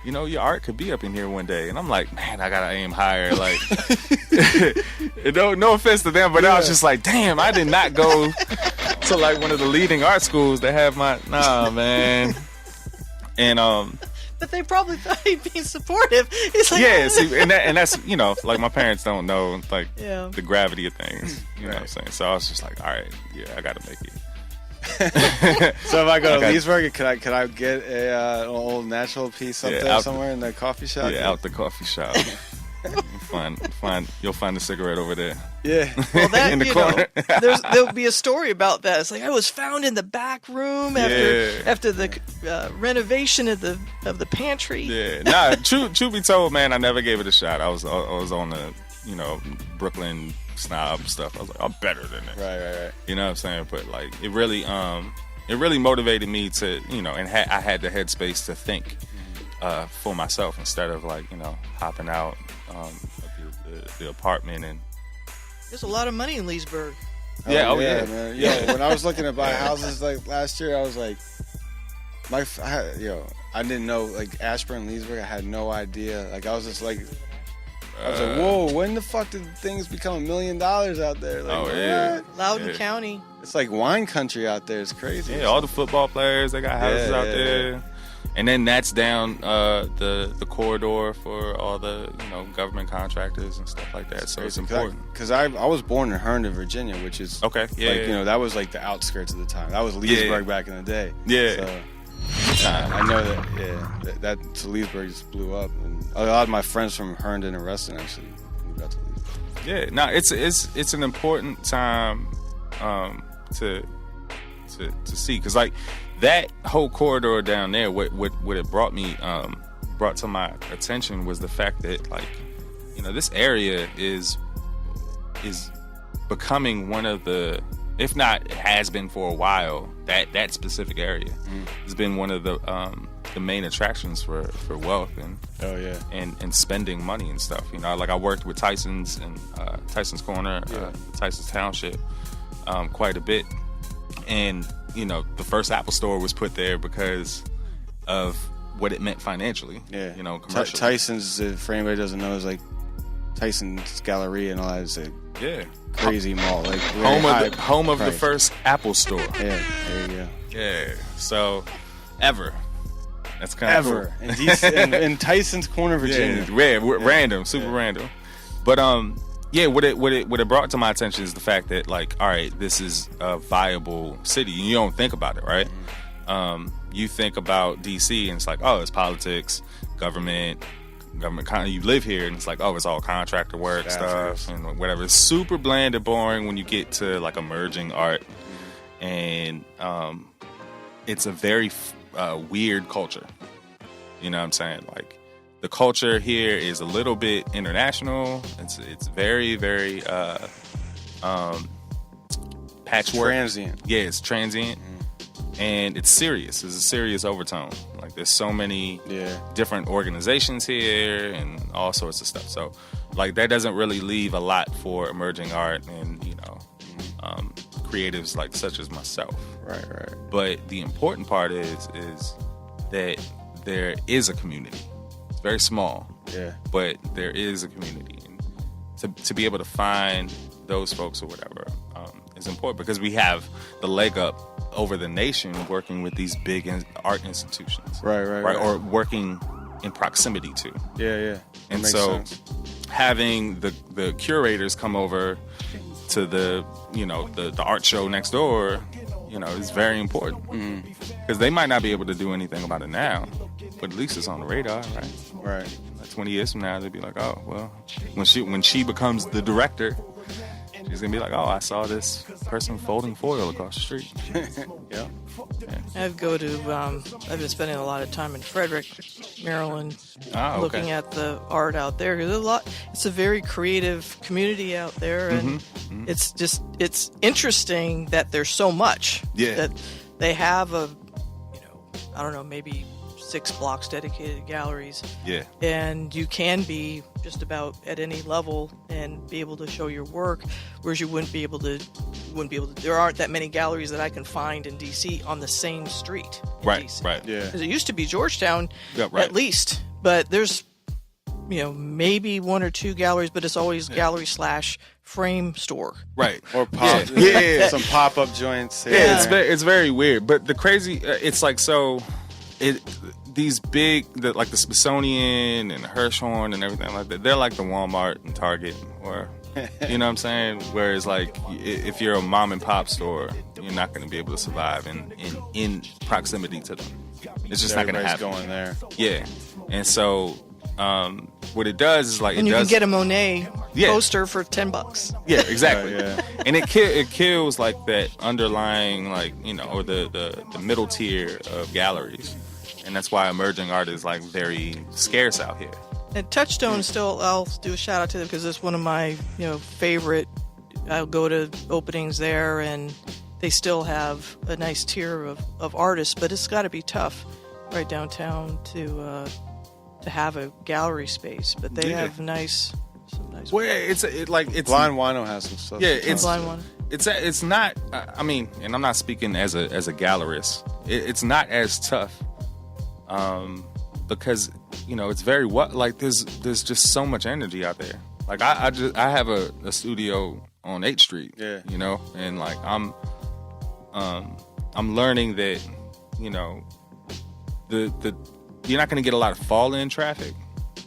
you know, your art could be up in here one day. And I'm like, man, I gotta aim higher. Like, no offense to them, but I was just like, damn, I did not go to like one of the leading art schools that have nah, man. And but they probably thought he'd be supportive. He's like, yeah, see, and that's, you know, like my parents don't know like the gravity of things. You know what I'm saying? So I was just like, all right, yeah, I gotta make it. So if I go to Leesburg, can I get an old Naturel piece up there somewhere in that coffee shop? Yeah, out the coffee shop. You'll find a cigarette over there. Yeah. Well, that, in the corner. There'll be a story about that. It's like I was found in the back room after the renovation of the pantry. Yeah. Nah, truth be told, man, I never gave it a shot. I was on the, you know, Brooklyn snob stuff. I was like, I'm better than this. Right. You know what I'm saying? But like, it really motivated me to, you know, and I had the headspace to think for myself instead of like, you know, hopping out the apartment. And There's a lot of money in Leesburg. yeah, man. Yo, when I was looking to buy houses like last year, I was like, I didn't know like Ashburn, Leesburg. I had no idea. Like I was just like, whoa, when the fuck did things become $1 million out there? Like, Loudoun County. It's like wine country out there. It's crazy. Yeah, all the football players, they got houses out there. And then that's down the corridor for all the government contractors and stuff like that. So it's important. Because I was born in Herndon, Virginia, which is that was like the outskirts of the time. That was Leesburg back in the day. Yeah. So, I know that Leesburg just blew up, and a lot of my friends from Herndon and Reston actually moved out to Leesburg. Yeah, no, it's an important time to see, because like that whole corridor down there, what it brought to my attention was the fact that this area is becoming one of the, if not it has been for a while, that specific area has been one of the main attractions for wealth and spending money and stuff. Like I worked with Tyson's and Tyson's Corner, Tyson's Township quite a bit, and the first Apple store was put there because of what it meant financially. Yeah, commercially. Tyson's, for anybody who doesn't know, is like Tyson's Galleria and all that. Is a crazy mall, like home of the first Apple store. Yeah, there you go. Yeah, so that's kind of cool. in Tyson's Corner, Virginia. Random, super random. But what it brought to my attention is the fact that all right, this is a viable city. You don't think about it, right? You think about DC and it's like, oh, it's politics, government kind of, you live here and it's like, oh, it's all contractor work stuff and whatever. It's super bland and boring when you get to like emerging art, and it's a very weird culture. You know what I'm saying? Like the culture here is a little bit international. It's very, very patchwork. Transient. Yeah, it's transient. And it's serious. There's a serious overtone. Like there's so many different organizations here and all sorts of stuff. So like that doesn't really leave a lot for emerging art and creatives like such as myself. Right. But the important part is that there is a community. It's very small. Yeah. But there is a community, and to be able to find those folks or whatever is important, because we have the leg up over the nation working with these big art institutions, right, or working in proximity to. Yeah. And so having the curators come over to the art show next door, is very important, because they might not be able to do anything about it now, but at least it's on the radar, right. Like 20 years from now, they'd be like, oh well, when she becomes the director, she's gonna be like, oh, I saw this person folding foil across the street. Yeah. I've been spending a lot of time in Frederick, Maryland, looking at the art out there. It's a very creative community out there, and it's interesting that there's so much. Yeah. That they have maybe 6 blocks dedicated to galleries. Yeah. And you can be just about at any level and be able to show your work, whereas you wouldn't be able to. There aren't that many galleries that I can find in DC on the same street. DC. Right. Yeah. Because it used to be Georgetown, at least, but there's maybe 1 or 2 galleries, but it's always gallery/frame store. Right. Or some pop-up joints. Yeah, it's very weird. But the crazy, it's like, so these big, like the Smithsonian and the Hirshhorn and everything like that, they're like the Walmart and Target, or you know what I'm saying? Whereas like if you're a mom and pop store, you're not going to be able to survive in proximity to them. It's just not going to happen. Going there. Yeah. And so what it does is like, and you can get a Monet poster for $10. Yeah, exactly. And it kills like that underlying, like, or the middle tier of galleries, and that's why emerging art is like very scarce out here. And Touchstone still, I'll do a shout out to them because it's one of my favorite. I'll go to openings there, and they still have a nice tier of artists, but it's got to be tough right downtown to have a gallery space. But they have nice some nice. Well, it's Blind Wino has some stuff. Yeah, it's Blind Wino. It's not. I mean, and I'm not speaking as a gallerist. It's not as tough, because it's very like there's just so much energy out there. Like I have a studio on 8th Street. Yeah. And like I'm learning that the you're not going to get a lot of fall-in traffic.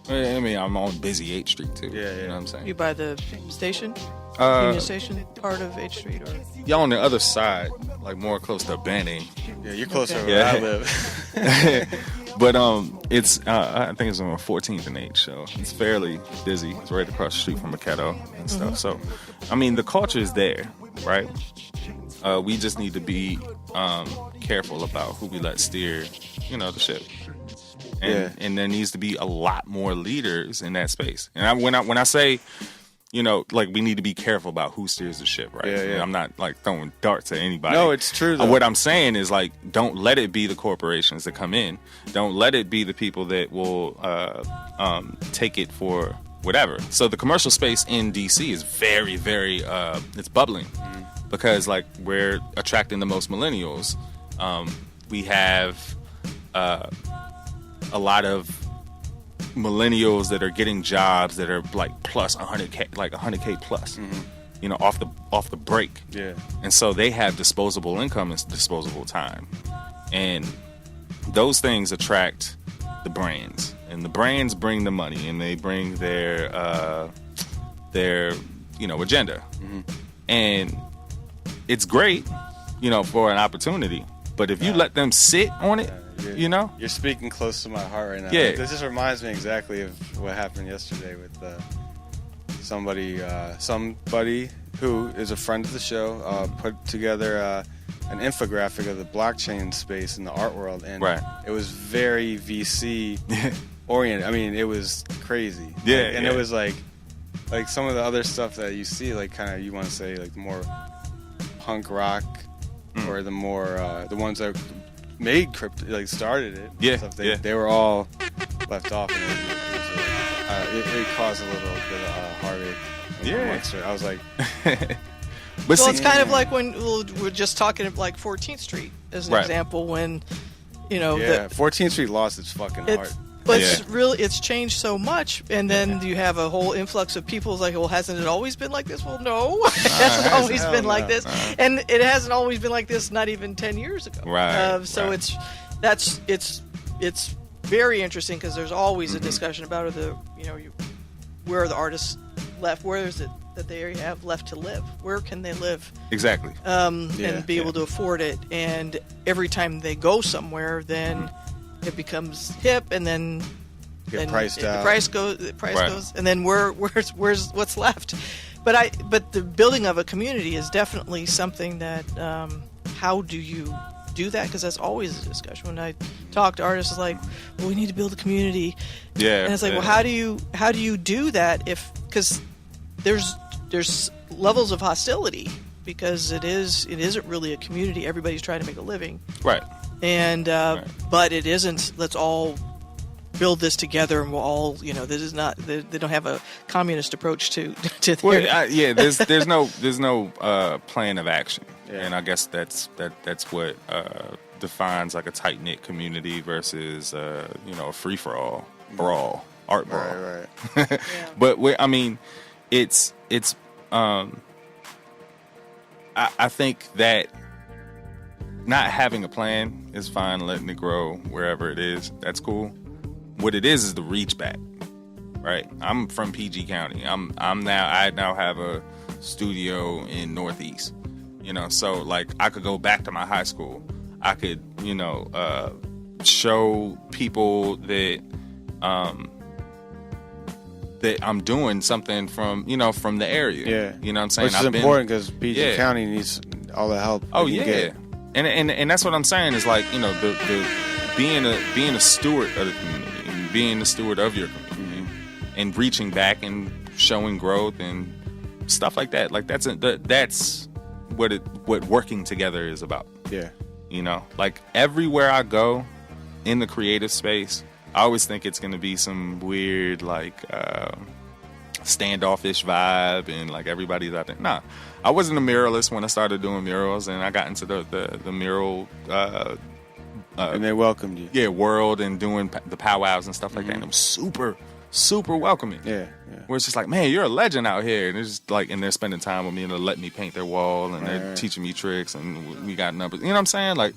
I mean, I'm on busy 8th Street too. Yeah. You know what I'm saying? You by the station? Union Station part of 8th Street? Or? Y'all on the other side, like more close to Banning. Yeah, you're closer to where I live. But it's I think it's on 14th and H, so it's fairly busy. It's right across the street from Catlow and stuff. So, I mean, the culture is there, right? We just need to be careful about who we let steer, the ship. And there needs to be a lot more leaders in that space. And when I say, like we need to be careful about who steers the ship, right? Yeah. I'm not like throwing darts at anybody. No, it's true, though. What I'm saying is like, don't let it be the corporations that come in. Don't let it be the people that will take it for whatever. So the commercial space in DC is very, very it's bubbling because like we're attracting the most millennials. We have a lot of millennials that are getting jobs that are like plus 100K, like 100K plus, off the break. Yeah. And so they have disposable income and disposable time. And those things attract the brands. And the brands bring the money and they bring their agenda. And it's great, for an opportunity. But if you let them sit on it, You're speaking close to my heart right now. Yeah. This just reminds me exactly of what happened yesterday with somebody who is a friend of the show put together an infographic of the blockchain space in the art world, and it was very VC oriented. I mean, it was crazy. Yeah, it was like some of the other stuff that you see, like kind of you want to say like more punk rock, or the more the ones that made crypto, like started it. Yeah, stuff. They were all left off, and it caused a little bit of heartache. Amongst her. I was like, but so it's kind of like when we're just talking of like 14th Street as an example, when 14th Street lost its fucking heart. But it's changed so much, and then you have a whole influx of people like, well, hasn't it always been like this? Well, no, it hasn't always been like this, and it hasn't always been like this. Not even 10 years ago. It's very interesting because there's always a discussion about where are the artists left? Where is it that they have left to live? Where can they live? Exactly. And be able to afford it. And every time they go somewhere, then it becomes hip, and then priced out. The price goes, and then where's what's left? But the building of a community is definitely something that how do you do that? Because that's always a discussion. When I talk to artists, it's like, well, we need to build a community. Yeah. And it's like, well, how do you do that? Because there's levels of hostility, because it isn't really a community. Everybody's trying to make a living. Right. And but it isn't. Let's all build this together, and we'll all, this is not. They don't have a communist approach to there's no plan of action, and I guess that's what defines like a tight knit community versus a free for all brawl, art brawl. Right. But it's I think that not having a plan is fine, letting it grow wherever it is. That's cool. What it is the reach back, right? I'm from PG County. I now have a studio in Northeast, so like I could go back to my high school. I could, show people that that I'm doing something from the area. Yeah. You know what I'm saying? Which is important because PG County needs all the help. Oh yeah. And that's what I'm saying is like, the being a steward of the community and being a steward of your community and reaching back and showing growth and stuff like that. Like that's what working together is about. Yeah. Like everywhere I go in the creative space, I always think it's going to be some weird, like, standoffish vibe and like everybody's out there. Nah, I wasn't a muralist when I started doing murals, and I got into the mural. And they welcomed you. Yeah, world and doing the powwows and stuff like that. And it was super, super welcoming. Yeah. Where it's just like, man, you're a legend out here. And it's just like, and they're spending time with me and they're letting me paint their wall and they're teaching me tricks and we got numbers. You know what I'm saying? Like,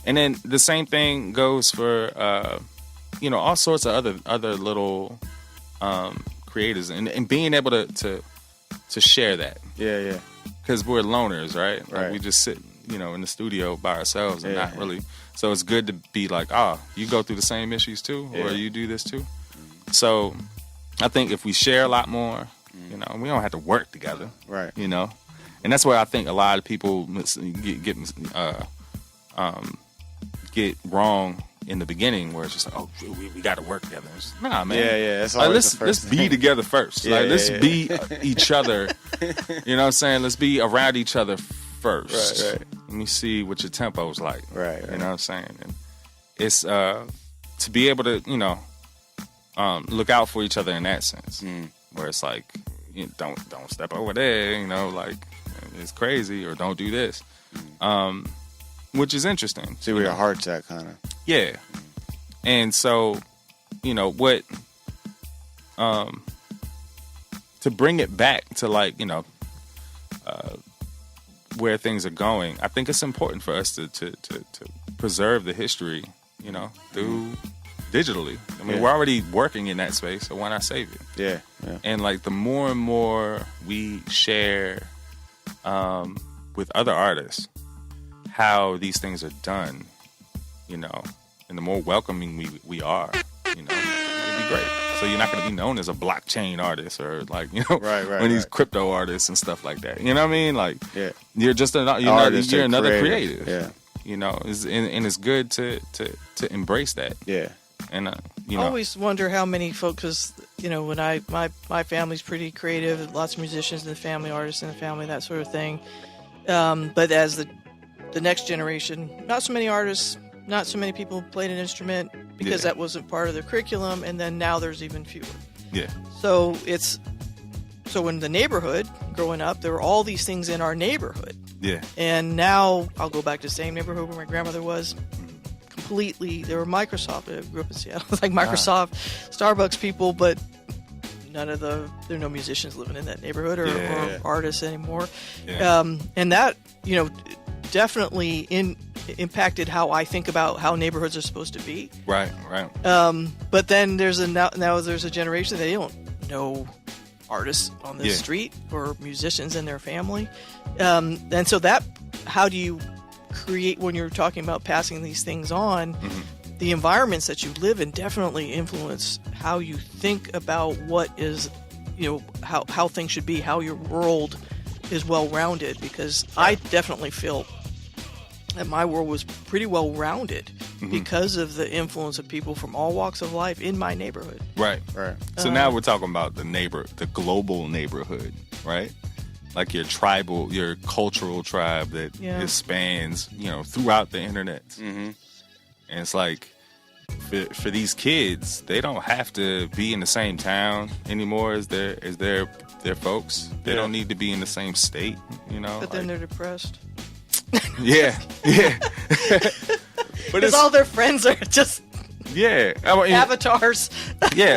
and then the same thing goes for, all sorts of other little creators and being able to share that. Yeah. Because we're loners, right? Like we just sit, in the studio by ourselves and not really. So it's good to be like, you go through the same issues too, or you do this too. So I think if we share a lot more, we don't have to work together, right? And that's where I think a lot of people get wrong in the beginning, where it's just like, we got to work together. Nah, man. Yeah. That's like, let's be together first. Let's be each other. You know what I'm saying? Let's be around each other first. Right. Let me see what your tempo's like. Right. You know what I'm saying? And it's to be able to, look out for each other in that sense. Where it's like, don't step over there, like it's crazy, or don't do this. Which is interesting. See where your heart's at, kind of. Yeah. And so, what to bring it back to like, where things are going, I think it's important for us to preserve the history, through digitally. I mean, we're already working in that space, so why not save it? Yeah. And like the more and more we share with other artists how these things are done, and the more welcoming we are, it'd be great. So you're not going to be known as a blockchain artist or like, one of these crypto artists and stuff like that. You know what I mean? Like, you're just you're another creative. Yeah. And it's good to embrace that. Yeah. And I always wonder how many folks, because when my family's pretty creative, lots of musicians in the family, artists in the family, that sort of thing. But as the next generation, not so many artists, not so many people played an instrument because that wasn't part of the curriculum, and then now there's even fewer. Yeah. So in the neighborhood, growing up, there were all these things in our neighborhood. Yeah. And now I'll go back to the same neighborhood where my grandmother was. Completely, there were Microsoft. I grew up in Seattle. It was like Microsoft, Starbucks people, but there are no musicians living in that neighborhood or artists anymore. Yeah. And that, definitely impacted how I think about how neighborhoods are supposed to be. Right. But then now there's a generation that they don't know artists on the street or musicians in their family. And so how do you create, when you're talking about passing these things on, the environments that you live in definitely influence how you think about what is, how things should be, how your world is well-rounded, because I definitely feel that my world was pretty well-rounded because of the influence of people from all walks of life in my neighborhood. Right. So now we're talking about the global neighborhood, right? Like your cultural tribe that it spans, throughout the internet. And it's like, for these kids, they don't have to be in the same town anymore as their folks. They don't need to be in the same state, But then they're depressed. Yeah. But because all their friends are just avatars.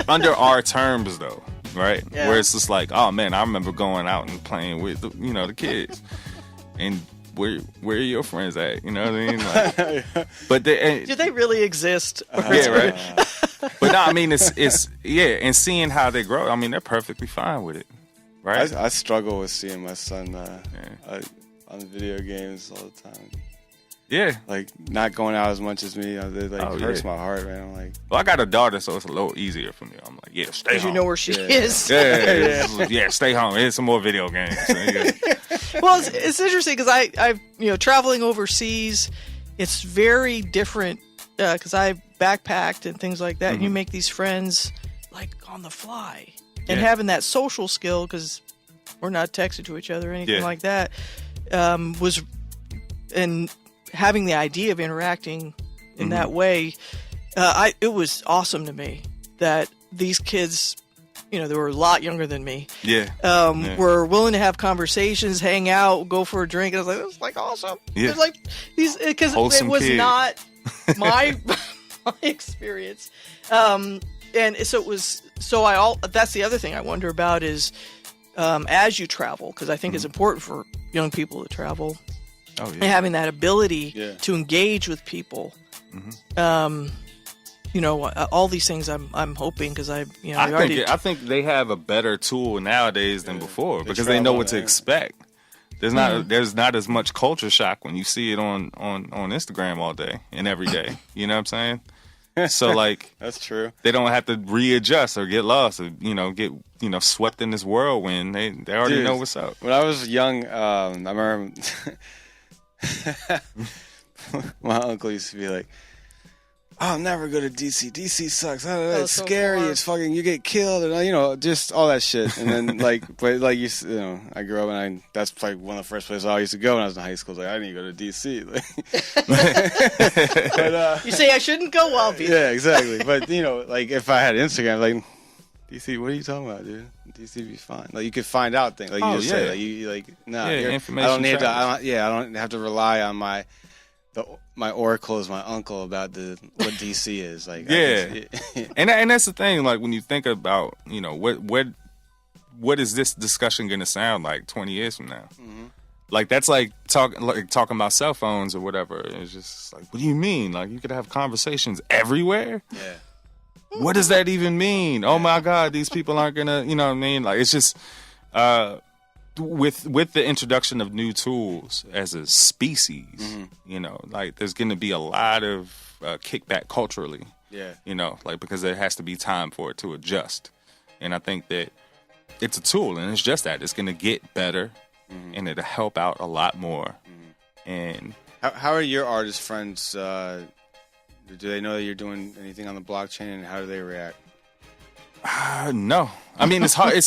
Under our terms though, right? Yeah. Where it's just like, oh man, I remember going out and playing with the kids, and where are your friends at? You know what I mean? Like, but do they really exist? Right. But no, I mean it's and seeing how they grow, I mean they're perfectly fine with it, right? I struggle with seeing my son on video games all the time. Yeah. Like, not going out as much as me. It hurts my heart, man. I'm like... Well, I got a daughter, so it's a little easier for me. I'm like, stay home. You know where she is. Yeah, stay home. Here's some more video games. Well, it's interesting because I've traveling overseas, it's very different because I backpacked and things like that. And you make these friends, like, on the fly. And having that social skill, because we're not texting to each other or anything like that, was... And having the idea of interacting in that way, it was awesome to me that these kids they were a lot younger than me. Yeah. Were willing to have conversations, hang out, go for a drink. I was like, this is like awesome. Yeah. It's like these, because it was not my experience. And so it was, that's the other thing I wonder about is, as you travel, because I think it's important for young people to travel, and having that ability to engage with people. All these things I'm hoping, because I think they have a better tool nowadays than before, because they know what to expect. There's not as much culture shock when you see it on Instagram all day and every day. You know what I'm saying? So like that's true. They don't have to readjust or get lost or get swept in this whirlwind. They already know what's up. When I was young, I remember my uncle used to be like, "I'll never go to DC. DC sucks. It's so scary. Far. It's fucking. You get killed, and just all that shit." And then I grew up, and that's like one of the first places I used to go when I was in high school. I didn't even go to DC. But, you say I shouldn't go, well, yeah, exactly. But if I had Instagram, like DC, what are you talking about, dude? DC be fine. Like you could find out things. Like you just say, information. I don't need to. I don't have to rely on my oracle is my uncle about what DC is like. And that's the thing. Like when you think about what is this discussion going to sound like 20 years from now? Mm-hmm. Like that's like talking about cell phones or whatever. It's just like, what do you mean? Like you could have conversations everywhere. Yeah. What does that even mean? Oh my God, these people aren't gonna. You know what I mean? Like it's just. With the introduction of new tools as a species, like there's going to be a lot of kickback culturally. Yeah. Because there has to be time for it to adjust. And I think that it's a tool, and it's just that. It's going to get better, and it'll help out a lot more. And how are your artist friends? Do they know that you're doing anything on the blockchain, and how do they react? No, I mean it's hard. It's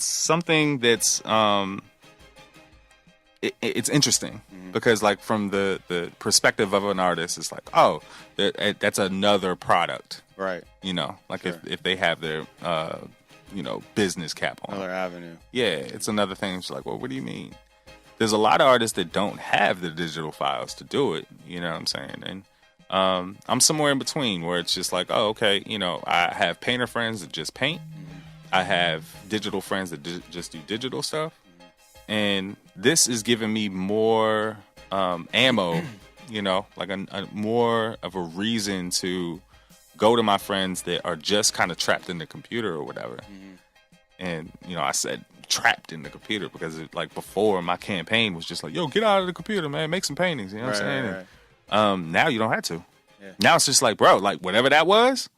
something that's it's interesting because like from the perspective of an artist, it's like that's another product, right? If they have their business cap on, another avenue. Yeah, it's another thing. It's like, well, what do you mean? There's a lot of artists that don't have the digital files to do it. You know what I'm saying? And I'm somewhere in between where it's just like, okay, I have painter friends that just paint. I have digital friends that just do digital stuff. And this is giving me more ammo, like a more of a reason to go to my friends that are just kind of trapped in the computer or whatever. And, I said trapped in the computer because like before my campaign was just like, yo, get out of the computer, man, make some paintings. You know what I'm saying? Right. Now you don't have to. Yeah. Now it's just like, bro, like whatever that was,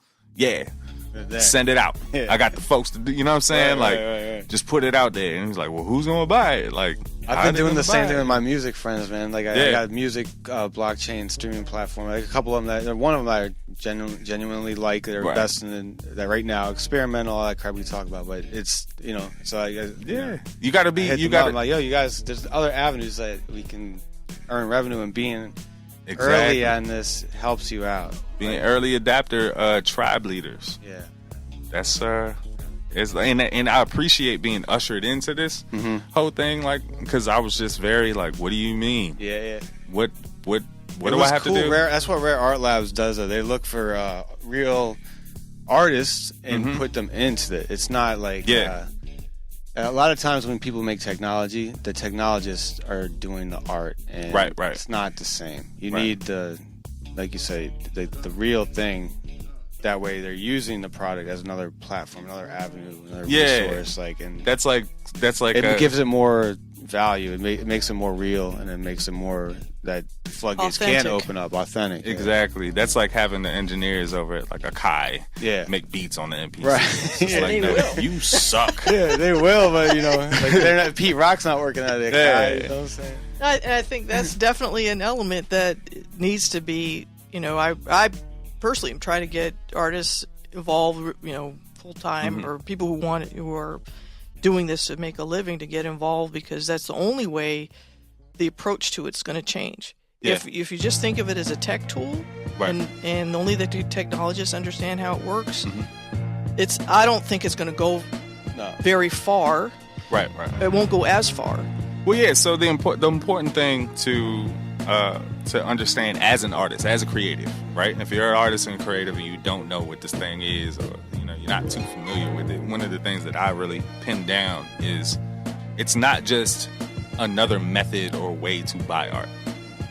send it out. Yeah. I got the folks to do, you know what I'm saying? Right. Just put it out there. And he's like, well, who's gonna buy it? Like, I've been doing the same thing with my music friends, man. Like I got music blockchain streaming platform. Like a couple of them one of them I genuinely like. They're investing in that right now. Experimental, all that crap we talk about. But it's so I you gotta be. You gotta like, yo, you guys. There's other avenues that we can earn revenue and being. Early on this helps you out. Being early adapter, tribe leaders. Yeah, that's and I appreciate being ushered into this whole thing, like because I was just very like, what do you mean? Yeah. What do I have to do? That's what Rare Art Labs does. They look for real artists and put them into it. It's not like a lot of times when people make technology, the technologists are doing the art, and right. It's not the same. You need like you say, the real thing. That way, they're using the product as another platform, another avenue, another resource. And that's like it gives it more value. It makes it more real, and it makes it more that floodgates can open up. Authentic. Exactly. Yeah. That's like having the engineers over at like a Kai make beats on the MPC. Right. Like, no, you suck. Yeah, they will, but like they're not. Pete Rock's not working at it. Kai, you know what I'm saying? I think that's definitely an element that needs to be. I personally am trying to get artists involved. Full time or people who are doing this to make a living to get involved, because that's the only way the approach to it's going to change. Yeah. If you just think of it as a tech tool, and only the technologists understand how it works, I don't think it's going to go very far. Right. It won't go as far. Well, yeah. So the important thing to understand as an artist, as a creative, right? If you're an artist and creative and you don't know what this thing is, or you're not too familiar with it, one of the things that I really pin down is it's not just another method or way to buy art,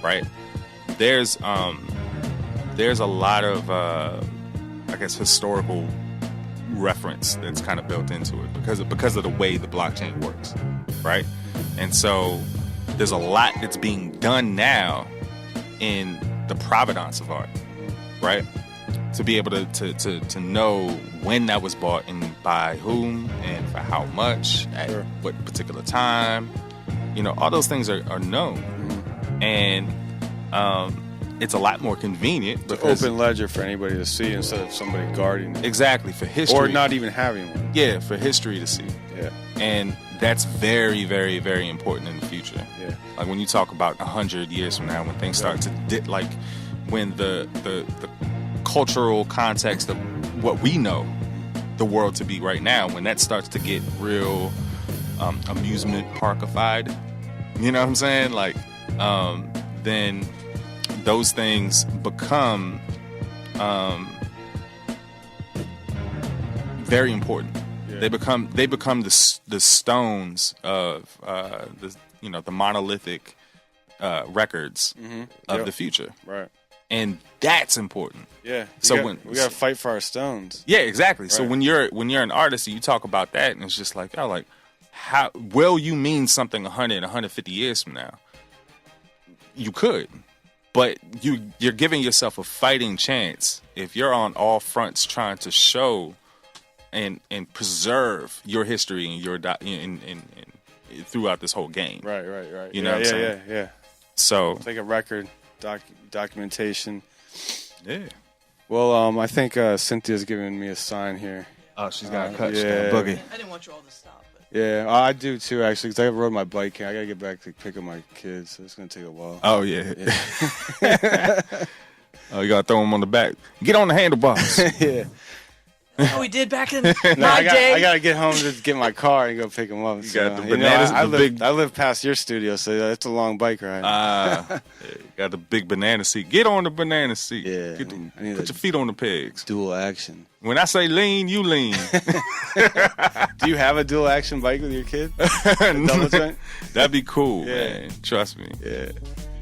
right? There's a lot of I guess historical reference that's kind of built into it because of the way the blockchain works, right? And so there's a lot that's being done now in the provenance of art, right? To be able to know when that was bought and by whom and for how much at what particular time, all those things are known, and it's a lot more convenient because open ledger for anybody to see instead of somebody guarding it. Exactly, for history, or not even having one. Yeah, for history to see. Yeah, and that's very, very, very important in the future. Yeah, like when you talk about 100 years from now, when things start to when the cultural context of what we know the world to be right now, when that starts to get real amusement parkified, you know what I'm saying? Then those things become very important. Yeah. They become the stones of the monolithic records of the future. Right. And that's important. Yeah. So we gotta fight for our stones. Yeah, exactly. Right. So when you're an artist and you talk about that, and it's just like, how will you mean something 100, 150 years from now? You could, but you're giving yourself a fighting chance if you're on all fronts trying to show and preserve your history and your throughout this whole game. Right. You know what I'm saying? Yeah. So it's like a record documentation. Yeah. Well, I think Cynthia's giving me a sign here. Oh, she's got a cut. Yeah. Boogie. I didn't want you all to stop. Yeah, I do too, actually, because I rode my bike. I got to get back to pick up my kids, so it's going to take a while. Oh, yeah. Oh, you got to throw them on the back. Get on the handlebars. Yeah. Oh, we did back in my day. I got to get home to get my car and go pick them up. You got the bananas. I live past your studio, so it's a long bike ride. Yeah, you got the big banana seat. Get on the banana seat. Yeah. Put your feet on the pegs. Dual action. When I say lean, you lean. Do you have a dual action bike with your kid? Double joint? That'd be cool, man. Trust me. Yeah.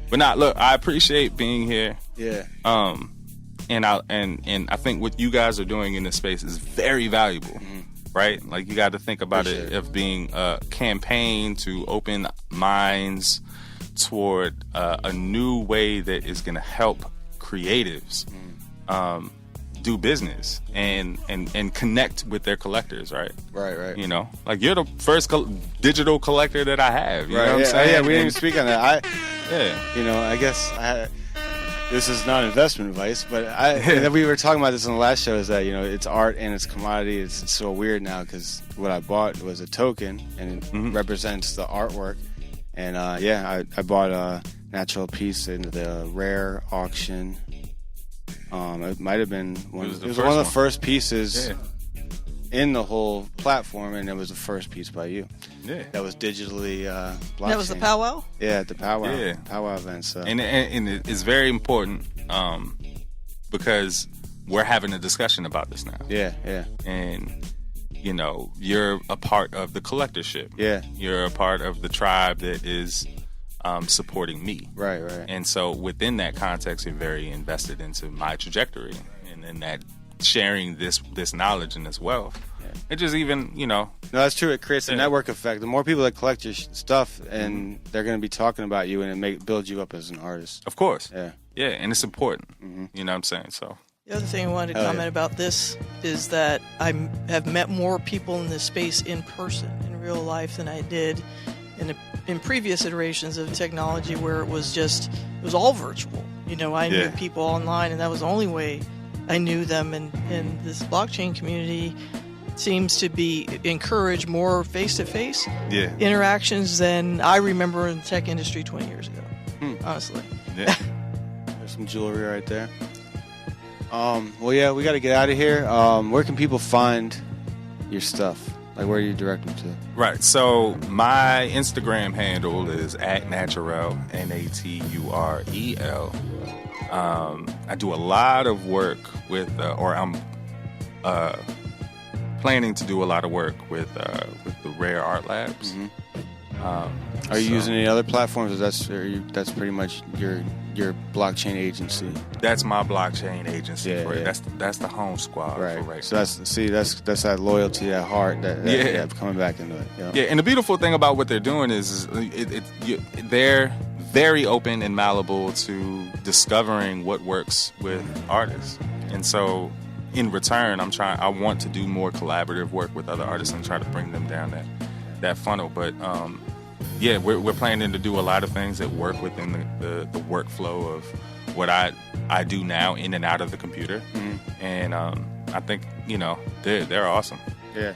But look, I appreciate being here. Yeah. And I think what you guys are doing in this space is very valuable, right? Like, you got to think about it of being a campaign to open minds toward a new way that is going to help creatives do business and connect with their collectors, right? Right. Like, you're the first digital collector that I have. You know what I'm saying? Yeah, we didn't even speak on that. Yeah. I guess this is not investment advice, but we were talking about this on the last show, is that, it's art and it's commodity. It's so weird now because what I bought was a token and it represents the artwork. And I bought a Naturel piece in the rare auction. It might have been one of the first pieces in the whole platform, and it was the first piece by you. Yeah, that was digitally blockchain. That was the powwow. Yeah, the powwow. Yeah, powwow event. So. And it's very important because we're having a discussion about this now. Yeah. And you're a part of the collectorship. Yeah, you're a part of the tribe that is supporting me. Right. And so within that context, you're very invested into my trajectory and in that sharing this knowledge and this wealth. It just even, No, that's true. It creates a network effect. The more people that collect your stuff, and they're going to be talking about you, and it builds you up as an artist. Of course. Yeah, and it's important. You know what I'm saying? So. The other thing I wanted to comment about this is that I have met more people in this space in person, in real life, than I did in previous iterations of technology, where it was all virtual. I knew people online, and that was the only way I knew them. And this blockchain community seems to be encourage more face-to-face interactions than I remember in the tech industry 20 years ago. Honestly. Yeah. There's some jewelry right there. Well, yeah, we got to get out of here. Where can people find your stuff? Like, where do you direct them to? Right. So my Instagram handle is @Naturel, Naturel. I do a lot of work with, or I'm planning to do a lot of work with the Rare Art Labs. Are you using any other platforms? Or that's pretty much your blockchain agency. That's my blockchain agency. Yeah, for it. yeah. That's the home squad. Right. For right So that's that loyalty, that heart, that coming back into it. Yeah, and the beautiful thing about what they're doing is they're very open and malleable to discovering what works with artists. And so in return, I want to do more collaborative work with other artists and try to bring them down that funnel. But we're planning to do a lot of things that work within the workflow of what I do now in and out of the computer. And I think, they're awesome. Yeah.